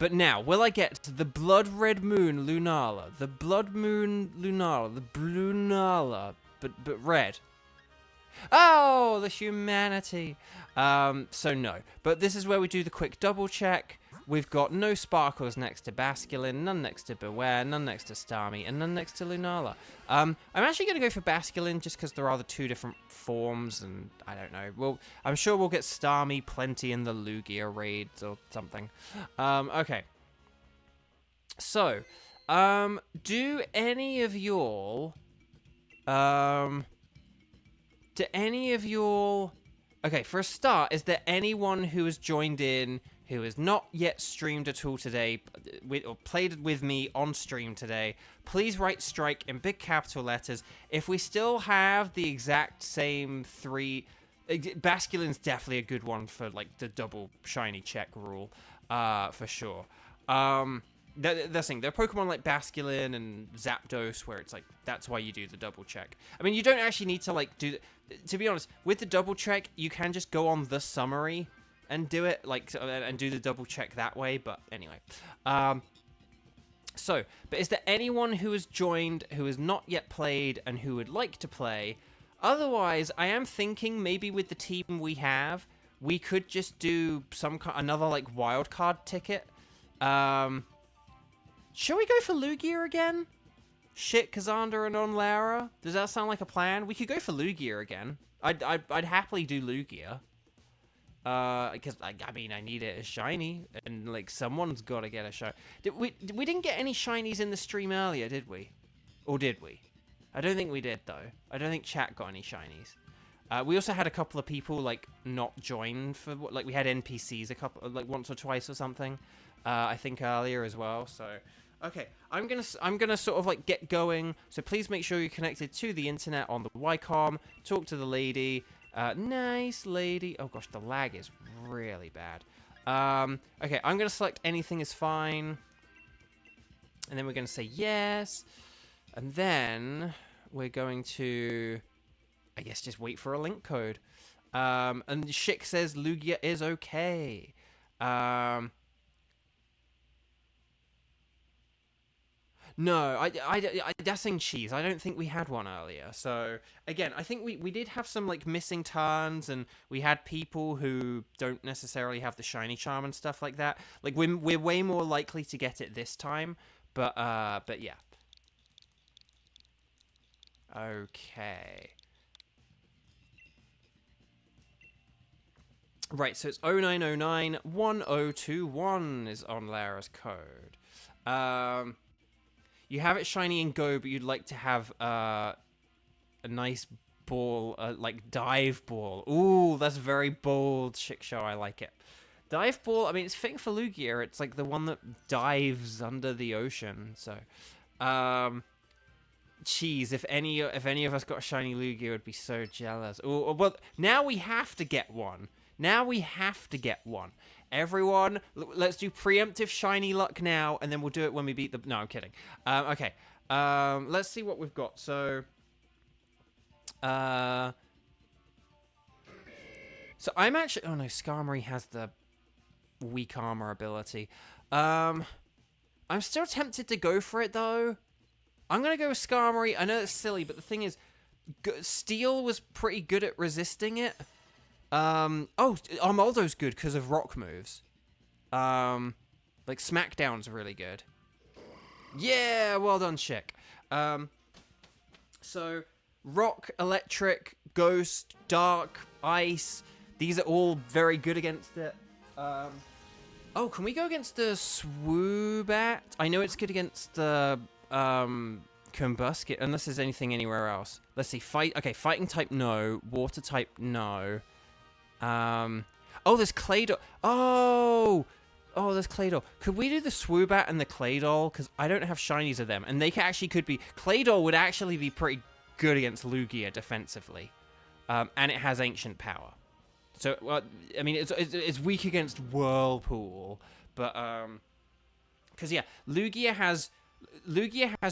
But now, will I get the Blood Red Moon Lunala? The Blood Moon Lunala. The Blunala. But red. Oh, the humanity. So no. But this is where we do the quick double check. We've got no sparkles next to Basculin, none next to Beware, none next to Starmie, and none next to Lunala. I'm actually going to go for Basculin just because there are the 2 different forms, and I don't know. I'm sure we'll get Starmie plenty in the Lugia raids or something. Okay. So, do any of y'all... Okay, for a start, is there anyone who has joined in who has not yet streamed at all today, or played with me on stream today? Please write strike in big capital letters. If we still have the exact same 3... Basculin's definitely a good one for, like, the double shiny check rule, for sure. That's the thing. There are Pokemon like Basculin and Zapdos where it's like, that's why you do the double check. I mean, you don't actually need to, like, to be honest, with the double check, you can just go on the summary and do it, like, and do the double check that way. But anyway, so, but is there anyone who has joined who has not yet played and who would like to play? Otherwise, I am thinking maybe with the team we have, we could just do another like wild card ticket. Shall we go for Lugia again? Shit, Kazanda and on Lara. Does that sound like a plan? We could go for Lugia again. I'd happily do Lugia. Because I mean I need it as shiny, and like someone's got to get a shiny. We didn't get any shinies in the stream earlier, did we? Or did we? I don't think we did though. I don't think chat got any shinies. We also had a couple of people like not join for like we had NPCs a couple like once or twice or something. I think earlier as well. So okay, I'm gonna sort of like get going. So please make sure you're connected to the internet on the Ycom. Talk to the lady. Nice lady. Oh gosh, the lag is really bad. Okay, I'm gonna select anything is fine, and then we're gonna say yes, and then we're going to, I guess, just wait for a link code. And Shik says Lugia is okay. No, I that's in cheese. I don't think we had one earlier. So again, I think we did have some like missing turns, and we had people who don't necessarily have the shiny charm and stuff like that. Like we're way more likely to get it this time. But yeah. Okay. Right, so it's 0909-1021 is on Lara's code. You have it shiny in Go, but you'd like to have a nice ball, like dive ball. Ooh, that's very bold, Shikshow. I like it. Dive ball. I mean, it's fitting for Lugia. It's like the one that dives under the ocean. So, Cheese. If any of us got a shiny Lugia, I'd be so jealous. Ooh, well, now we have to get one. Now we have to get one. Everyone, let's do preemptive shiny luck now, and then we'll do it when we beat the... No, I'm kidding. Okay. Let's see what we've got. So I'm actually... Oh, no, Skarmory has the weak armor ability. I'm still tempted to go for it, though. I'm going to go with Skarmory. I know it's silly, but the thing is, Steel was pretty good at resisting it. Oh, Armaldo's good because of rock moves. Like Smackdown's really good. Yeah, well done, Chick. So rock, electric, ghost, dark, ice. These are all very good against it. Oh, can we go against the Swoobat? I know it's good against the Combusket, unless there's anything anywhere else. Let's see. Okay, fighting type no, water type no. Oh, there's Claydol. Oh, there's Claydol. Could we do the Swoobat and the Claydol? Because I don't have shinies of them, and they actually could be. Claydol would actually be pretty good against Lugia defensively, and it has ancient power. So, well, I mean, it's weak against Whirlpool, but because yeah, Lugia has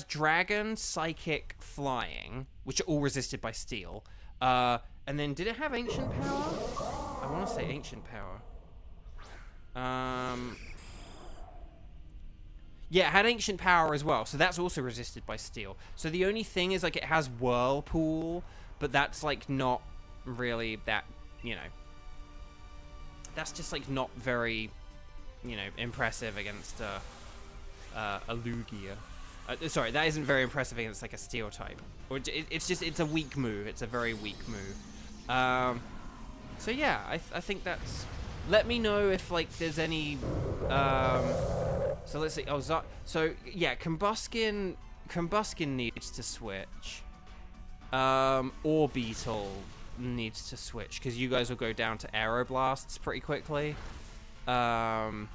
Dragon, Psychic, Flying, which are all resisted by Steel. And then, did it have Ancient Power? I want to say Ancient Power. Yeah, it had Ancient Power as well, so that's also resisted by Steel. So the only thing is, like, it has Whirlpool, but that's, like, not really that, you know... That's just, like, not very, you know, impressive against a Lugia. Sorry, that isn't very impressive against, like, a Steel type. Or it's a weak move. It's a very weak move. So yeah, I think that's... Let me know if, like, there's any... So let's see. Oh, so yeah, Combuskin needs to switch. Or Beetle needs to switch, because you guys will go down to Aeroblasts pretty quickly. And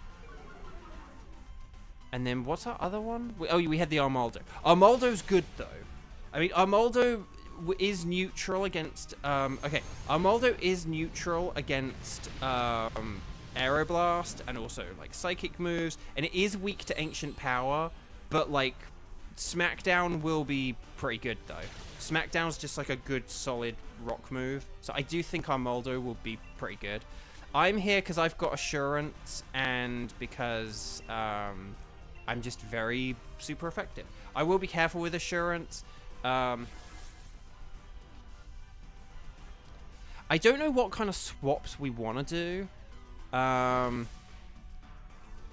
then what's our other one? Oh, we had the Armaldo. Armaldo's good, though. I mean, Armaldo is neutral against... okay, Armaldo is neutral against Aeroblast and also, like, Psychic moves. And it is weak to Ancient Power, but, like, Smackdown will be pretty good, though. Smackdown's just, like, a good, solid rock move. So I do think Armaldo will be pretty good. I'm here because I've got assurance and because I'm just very super effective. I will be careful with assurance. I don't know what kind of swaps we want to do.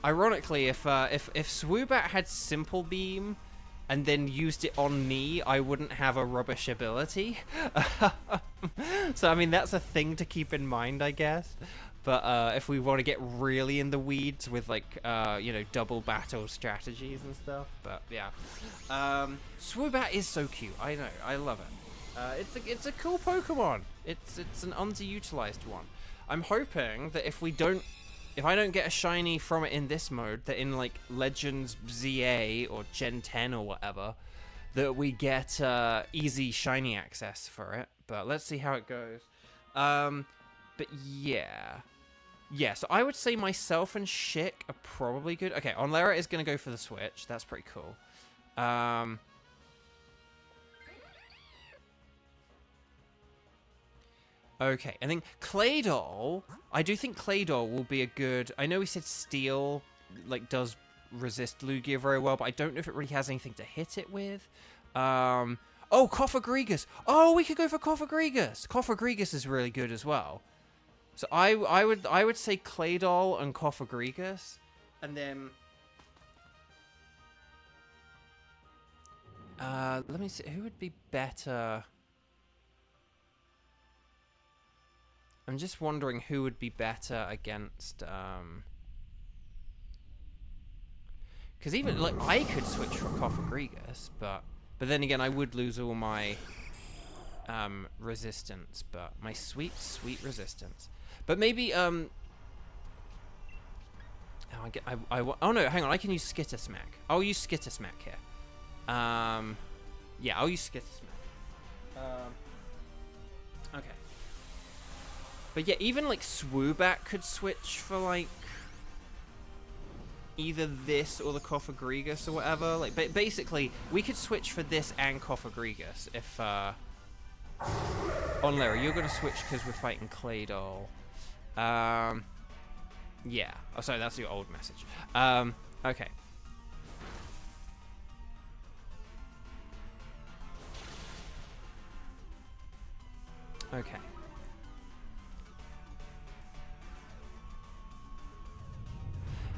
Ironically, if Swoobat had Simple Beam and then used it on me, I wouldn't have a rubbish ability. So, I mean, that's a thing to keep in mind, I guess. But if we want to get really in the weeds with, like, you know, double battle strategies and stuff. But, yeah. Swoobat is so cute. I know. I love it. It's a cool Pokemon. It's an underutilized one. I'm hoping that if I don't get a shiny from it in this mode, that in like Legends ZA or Gen 10 or whatever, that we get easy shiny access for it. But let's see how it goes. But yeah. Yeah, so I would say myself and Shik are probably good. Okay, Onlera is going to go for the switch. That's pretty cool. Okay, and then Claydol. I do think Claydol will be a good... I know we said Steel, like, does resist Lugia very well, but I don't know if it really has anything to hit it with. Oh, Koffagrigus. Oh, we could go for Koffagrigus. Koffagrigus is really good as well. So I would say Claydol and Koffagrigus, and then... let me see, who would be better... I'm just wondering who would be better against, because even, like, I could switch for Koffagrigus, but then again, I would lose all my, resistance, but my sweet, sweet resistance. But maybe, oh no, hang on, I can use Skittersmack. I'll use Skittersmack here. Yeah, I'll use Skittersmack. Okay. But yeah, even like Swoobat could switch for like either this or the Koffagrigus or whatever. Like, basically, we could switch for this and Koffagrigus if Onlera, you're gonna switch because we're fighting Claydol. Yeah. Oh, sorry, that's your old message. Okay. Okay.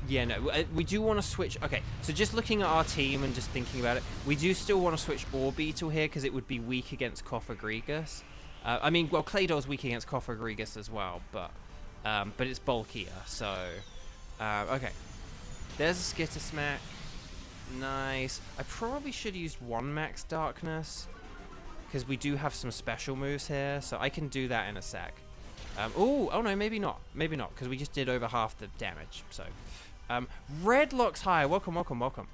Yeah, no, we do want to switch. Okay, so just looking at our team and just thinking about it, we do still want to switch Orbeetle here because it would be weak against Koffagrigus. I mean, well, Claydol's weak against Koffagrigus as well, but it's bulkier, so... okay. There's a Skittersmack. Nice. I probably should have used 1 Max Darkness, because we do have some special moves here, so I can do that in a sec. Oh no, maybe not. Maybe not, because we just did over half the damage, so... Redlock's high. Welcome, welcome, welcome.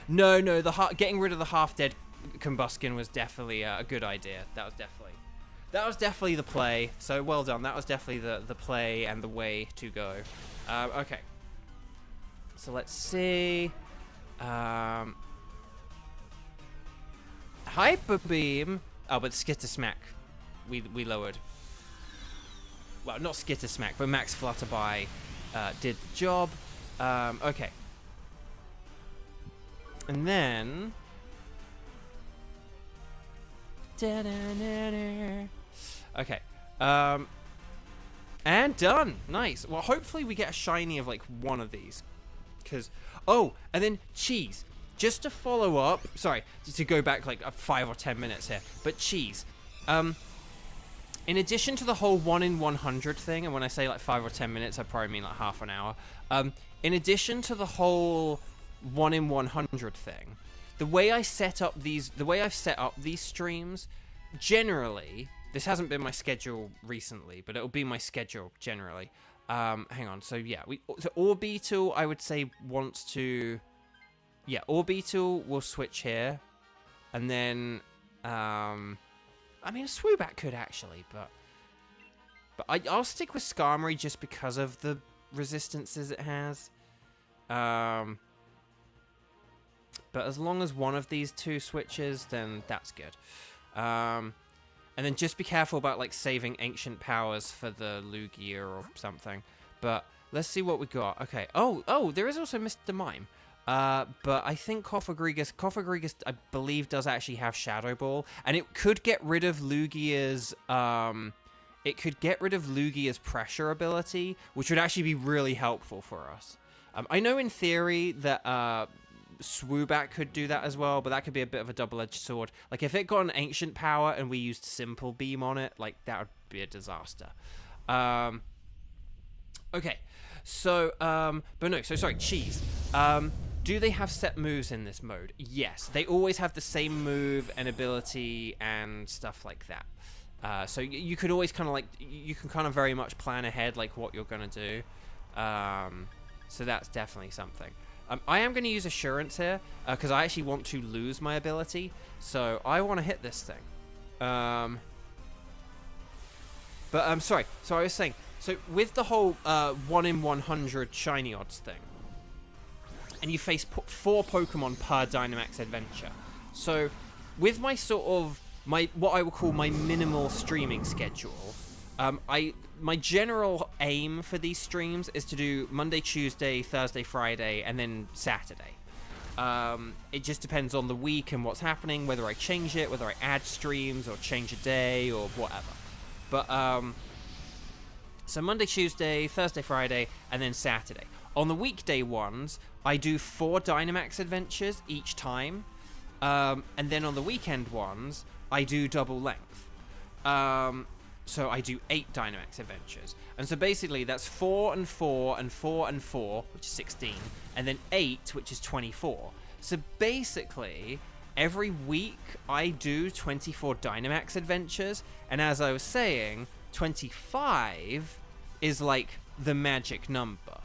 No, getting rid of the half-dead Combuskin was definitely a good idea. That was definitely the play. So well done. That was definitely the play and the way to go. Okay. So let's see. Hyper Beam. Oh, but Skittersmack, we lowered. Well, not Skittersmack, but Max Flutterby did the job. Okay. And then... Okay. And done. Nice. Well, hopefully we get a shiny of, like, one of these. Because... Oh, and then Cheese. Just to follow up... Sorry, to go back, like, 5 or 10 minutes here. But Cheese. In addition to the whole 1 in 100 thing, and when I say like 5 or 10 minutes, I probably mean like half an hour. In addition to the whole 1 in 100 thing, the way I've set up these streams, generally, this hasn't been my schedule recently, but it'll be my schedule generally. Hang on, so yeah, so Orbeetle, I would say wants to, yeah, Orbeetle will switch here, and then, I mean, a Swoobat could actually, but I'll stick with Skarmory just because of the resistances it has. But as long as one of these two switches, then that's good. And And then just be careful about, like, saving ancient powers for the Lugia or something. But let's see what we got. Okay. Oh, there is also Mr. Mime. But I think Koffagrigus, I believe, does actually have Shadow Ball. And it could get rid of Lugia's, pressure ability, which would actually be really helpful for us. I know in theory that, Swoobat could do that as well, but that could be a bit of a double-edged sword. Like, if it got an ancient power and we used Simple Beam on it, like, that would be a disaster. Okay, so, but no, so sorry, Cheese. Do they have set moves in this mode? Yes, they always have the same move and ability and stuff like that. So you could always kind of, like, you can kind of very much plan ahead, like, what you're going to do. So that's definitely something. I am going to use Assurance here, because I actually want to lose my ability. So I want to hit this thing. But I'm sorry. So I was saying, so with the whole 1 in 100 shiny odds thing, and you face 4 Pokemon per Dynamax Adventure. So with my sort of, what I would call my minimal streaming schedule, my general aim for these streams is to do Monday, Tuesday, Thursday, Friday, and then Saturday. It just depends on the week and what's happening, whether I change it, whether I add streams or change a day or whatever. But, so Monday, Tuesday, Thursday, Friday, and then Saturday. On the weekday ones, I do 4 Dynamax Adventures each time. And then on the weekend ones, I do double length. So I do 8 Dynamax Adventures. And so basically that's 4 and 4 and 4 and 4, which is 16, and then 8, which is 24. So basically, every week I do 24 Dynamax Adventures, and as I was saying, 25 is like the magic number.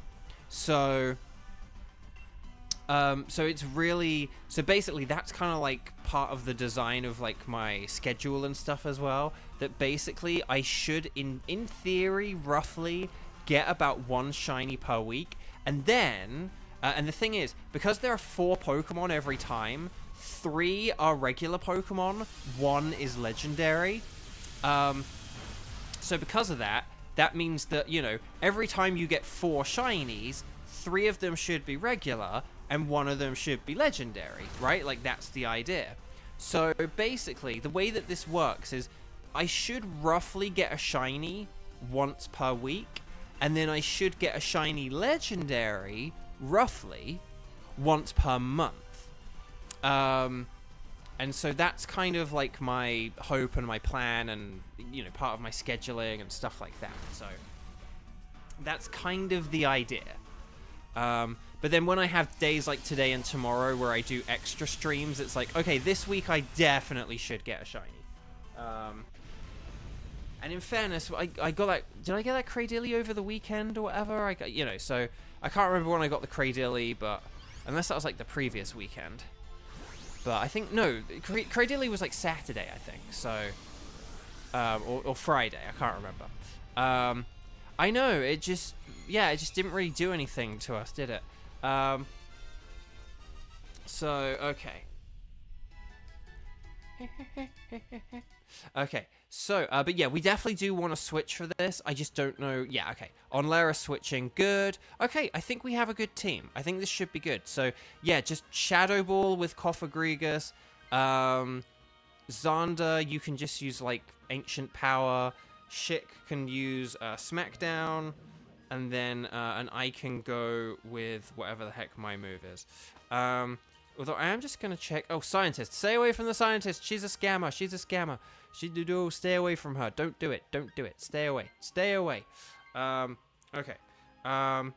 So it's really, so basically that's kind of like part of the design of like my schedule and stuff as well, that basically I should in theory roughly get about 1 shiny per week. And then and the thing is, because there are 4 Pokemon every time, 3 are regular Pokemon, 1 is legendary. So because of that, that means that, you know, every time you get 4 shinies, 3 of them should be regular and 1 of them should be legendary, right? Like, that's the idea. So basically, the way that this works is I should roughly get a shiny once per week, and then I should get a shiny legendary roughly once per month. And so that's kind of like my hope and my plan and, you know, part of my scheduling and stuff like that. So that's kind of the idea. But then when I have days like today and tomorrow where I do extra streams, it's like, okay, this week I definitely should get a shiny. And in fairness, I got that, did I get that Cradilly over the weekend or whatever? I got, you know, so I can't remember when I got the Cradilly, but unless that was like the previous weekend. But I think, no, Cradilly was like Saturday, I think, so, or Friday, I can't remember. I know, it just didn't really do anything to us, did it? So, okay. Okay, so, but yeah, we definitely do want to switch for this. I just don't know. Yeah, okay. On Lara switching, good. Okay, I think we have a good team. I think this should be good. So, yeah, just Shadow Ball with Koffagrigus. Xander, you can just use, like, Ancient Power. Schick can use Smackdown. And then, and I can go with whatever the heck my move is. Although I am just going to check. Oh, Scientist. Stay away from the Scientist. She's a scammer. She's a scammer. Stay away from her. Don't do it. Don't do it. Stay away. Stay away. Okay. What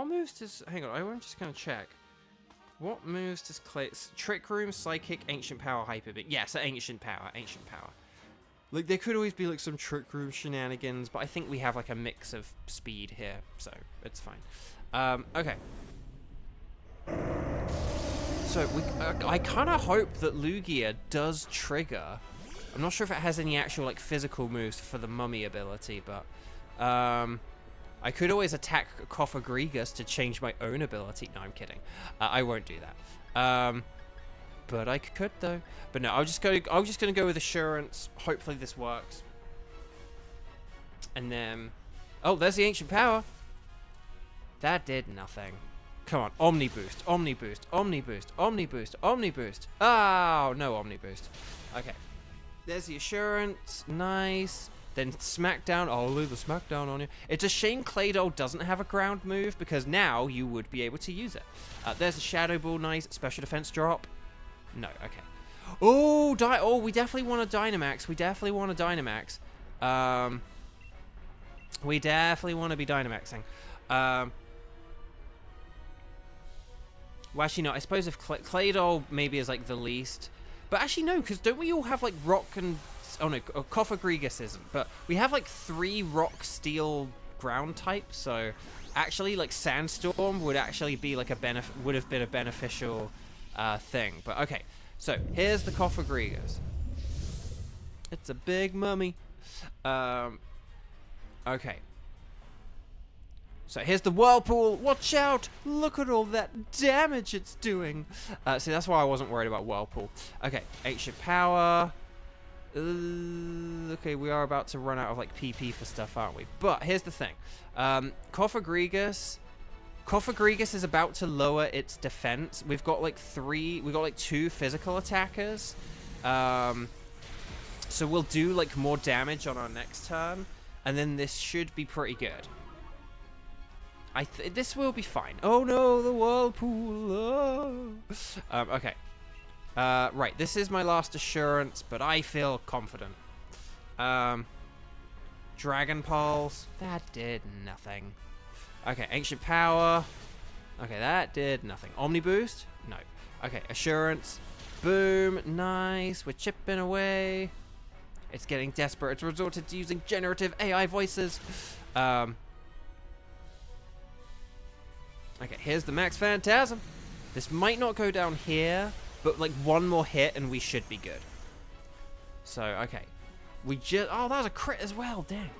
moves does... Hang on. I'm just going to check. What moves does Clay... Trick Room, Psychic, Ancient Power, Hyper Beam. Yeah, so Ancient Power. Ancient Power. Like, there could always be, like, some Trick Room shenanigans, but I think we have, like, a mix of speed here, so it's fine. Okay. So, I kind of hope that Lugia does trigger. I'm not sure if it has any actual, like, physical moves for the Mummy ability, but, I could always attack Koffagrigus to change my own ability. No, I'm kidding. I won't do that. But I could though. But no, I was just gonna go with Assurance. Hopefully this works. And then, oh, there's the Ancient Power. That did nothing. Come on, Omni Boost, Omni Boost, Omni Boost, Omni Boost, Omni Boost. Oh, no Omni Boost. Okay. There's the Assurance. Nice. Then Smackdown. Oh, I'll leave the Smackdown on you. It's a shame Claydol doesn't have a ground move, because now you would be able to use it. There's the Shadow Ball. Nice. Special defense drop. No, okay. Oh, we definitely want a Dynamax. We definitely want a Dynamax. We definitely want to be Dynamaxing. Well, actually, no. I suppose if Claydol maybe is like the least. But actually, no, because don't we all have like rock and... Oh, no. Koffagrigus isn't. But we have like 3 rock, steel, ground types. So actually, like Sandstorm would actually be like would have been a beneficial thing. But okay. So here's the Koffagrigus. It's a big mummy. Okay. So here's the Whirlpool. Watch out! Look at all that damage it's doing. See, that's why I wasn't worried about Whirlpool. Okay, Ancient Power. Okay, we are about to run out of like PP for stuff, aren't we? But here's the thing. Koffagrigus is about to lower its defense. We've got like 2 physical attackers. So we'll do like more damage on our next turn, and then this should be pretty good. This will be fine. Oh no, the Whirlpool. Oh. Okay. Right, this is my last Assurance, but I feel confident. Dragon Pulse. That did nothing. Okay, Ancient Power. Okay, that did nothing. Omni Boost? No. Okay, Assurance. Boom. Nice. We're chipping away. It's getting desperate. It's resorted to using generative AI voices. Okay, here's the Max Phantasm. This might not go down here, but like one more hit and we should be good. So, okay. Oh, that was a crit as well, dang.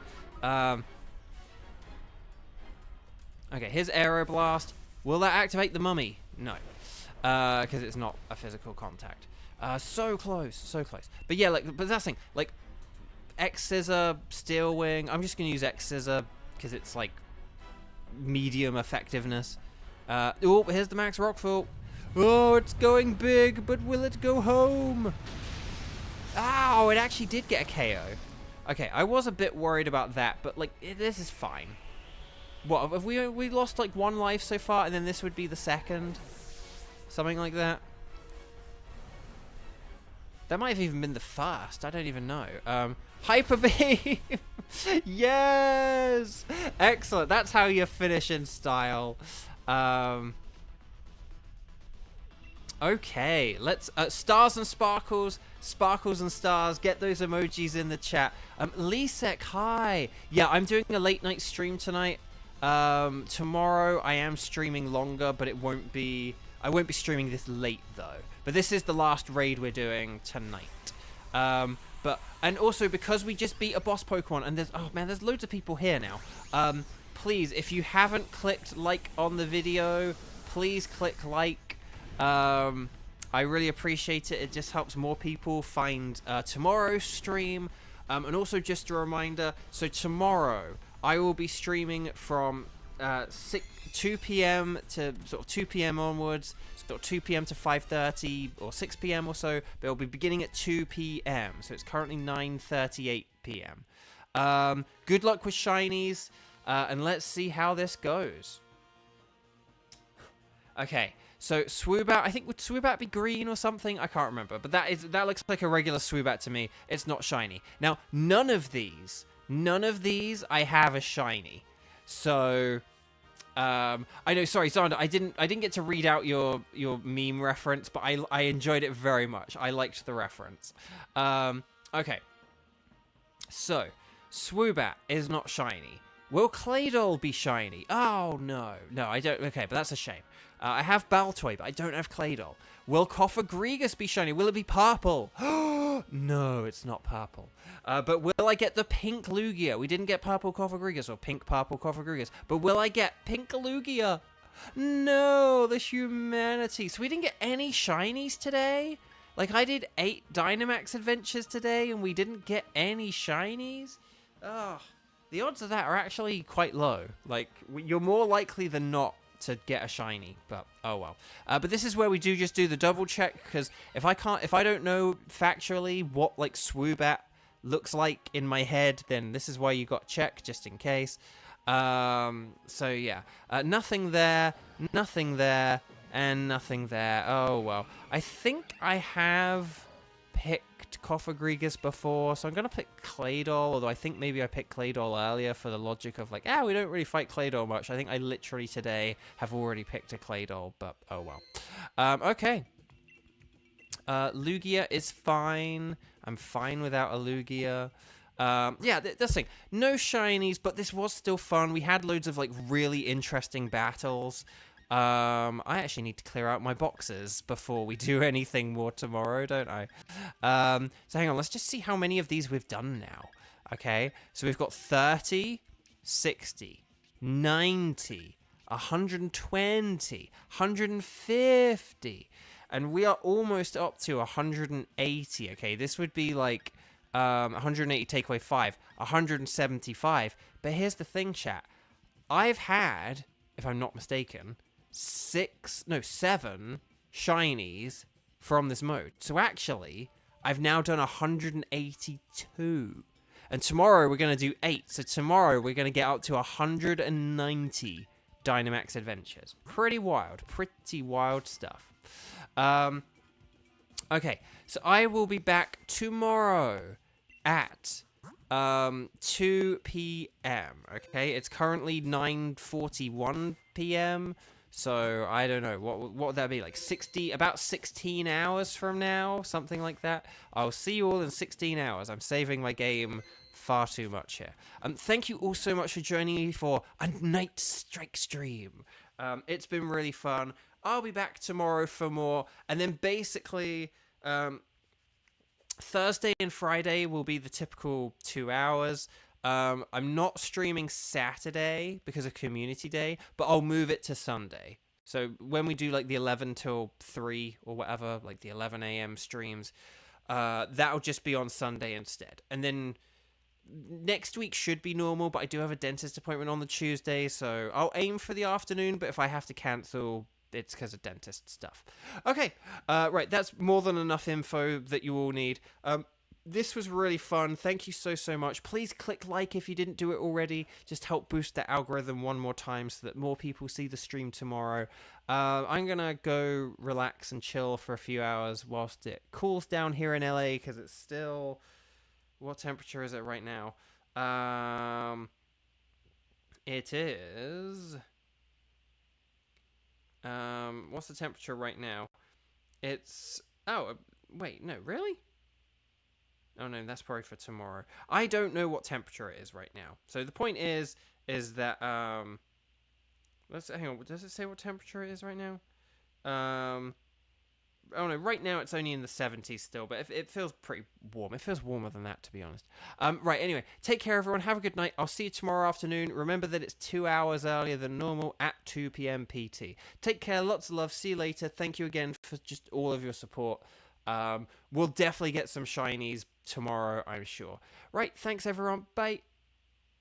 Okay, here's Aeroblast. Will that activate the mummy? No. Because it's not a physical contact. So close, so close. But yeah, like, but that's the thing. Like, X-Scissor, Steel Wing. I'm just going to use X-Scissor because it's like medium effectiveness. Oh, here's the Max Rockfall. Oh, it's going big, but will it go home? Ow, it actually did get a KO. Okay, I was a bit worried about that, but like, this is fine. What, have we lost like 1 life so far, and then this would be the second? Something like that. That might have even been the first. I don't even know. Hyper Beam! Yes! Excellent. That's how you finish in style. Okay, let's... stars and sparkles. Sparkles and stars. Get those emojis in the chat. Lisek, hi! Yeah, I'm doing a late night stream tonight. Tomorrow I am streaming longer, but it won't be... I won't be streaming this late, though. But this is the last raid we're doing tonight. And also, because we just beat a boss Pokemon, and there's... Oh, man, there's loads of people here now. Please, if you haven't clicked like on the video, please click like. I really appreciate it. It just helps more people find tomorrow's stream. And also, just a reminder, so tomorrow, I will be streaming from 2 p.m. to sort of 2 p.m. onwards, sort of 2 p.m. to 5:30 or 6 p.m. or so, but it'll be beginning at 2 p.m. So it's currently 9:38 p.m. Good luck with shinies, and let's see how this goes. Okay, so Swoobat, I think would Swoobat be green or something? I can't remember, but that looks like a regular Swoobat to me. It's not shiny. Now, none of these I have a shiny. So I know, sorry, Xander, I didn't get to read out your meme reference, but I enjoyed it very much. I liked the reference. Okay. So, Swoobat is not shiny. Will Claydol be shiny? Oh, no. No, I don't. Okay, but that's a shame. I have Baltoy, but I don't have Claydol. Will Koffagrigus be shiny? Will it be purple? No, it's not purple. But will I get the pink Lugia? We didn't get purple Koffagrigus or pink purple Koffagrigus. But will I get pink Lugia? No, the humanity. So we didn't get any shinies today? Like, I did 8 Dynamax Adventures today, and we didn't get any shinies? Oh, the odds of that are actually quite low. Like, you're more likely than not to get a shiny, but oh well. But this is where we just do the double check, because if I don't know factually what, like, Swoobat looks like in my head, then this is why you got to check, just in case. So yeah, nothing there, and nothing there. Oh well. I think I have picked Koffagrigus before, so I'm gonna pick Claydol, although I think maybe I picked Claydol earlier for the logic of like, we don't really fight Claydol much. I think I literally today have already picked a Claydol, but oh well. Okay. Lugia is fine. I'm fine without a Lugia. Yeah, that's the thing. No shinies, but this was still fun. We had loads of, like, really interesting battles. I actually need to clear out my boxes before we do anything more tomorrow, don't I? So hang on, let's just see how many of these we've done now. Okay, so we've got 30, 60, 90, 120, 150... and we are almost up to 180. Okay, this would be like 180 take away 5, 175. But here's the thing, chat. I've had, if I'm not mistaken, 7 shinies from this mode. So actually, I've now done 182. And tomorrow we're going to do 8. So tomorrow we're going to get up to 190 Dynamax Adventures. Pretty wild stuff. Okay, so I will be back tomorrow at 2 p.m. Okay, it's currently 9:41 p.m. So I don't know what would that be, like about 16 hours from now, something like that. I'll see you all in 16 hours. I'm saving my game far too much here. Thank you all so much for joining me for a Night Strike stream. It's been really fun. I'll be back tomorrow for more, and then basically Thursday and Friday will be the typical 2 hours. I'm not streaming Saturday because of Community Day, but I'll move it to Sunday. So when we do like the 11 till 3 or whatever, like the 11 a.m. streams, that'll just be on Sunday instead. And then next week should be normal, but I do have a dentist appointment on the Tuesday, so I'll aim for the afternoon, but if I have to cancel, it's because of dentist stuff. Okay, right, that's more than enough info that you all need. This was really fun. Thank you so much. Please click like if you didn't do it already. Just help boost the algorithm one more time so that more people see the stream tomorrow. I'm going to go relax and chill for a few hours whilst it cools down here in LA, because it's still... What temperature is it right now? It is... what's the temperature right now? It's... Oh, wait, no, really? Oh, no, that's probably for tomorrow. I don't know what temperature it is right now. So the point is that, let's, hang on, does it say what temperature it is right now? Oh, no, right now it's only in the 70s still, but it feels pretty warm. It feels warmer than that, to be honest. Right, anyway, take care, everyone. Have a good night. I'll see you tomorrow afternoon. Remember that it's 2 hours earlier than normal at 2 p.m. PT. Take care. Lots of love. See you later. Thank you again for just all of your support. We'll definitely get some shinies tomorrow, I'm sure. Right, thanks, everyone. Bye.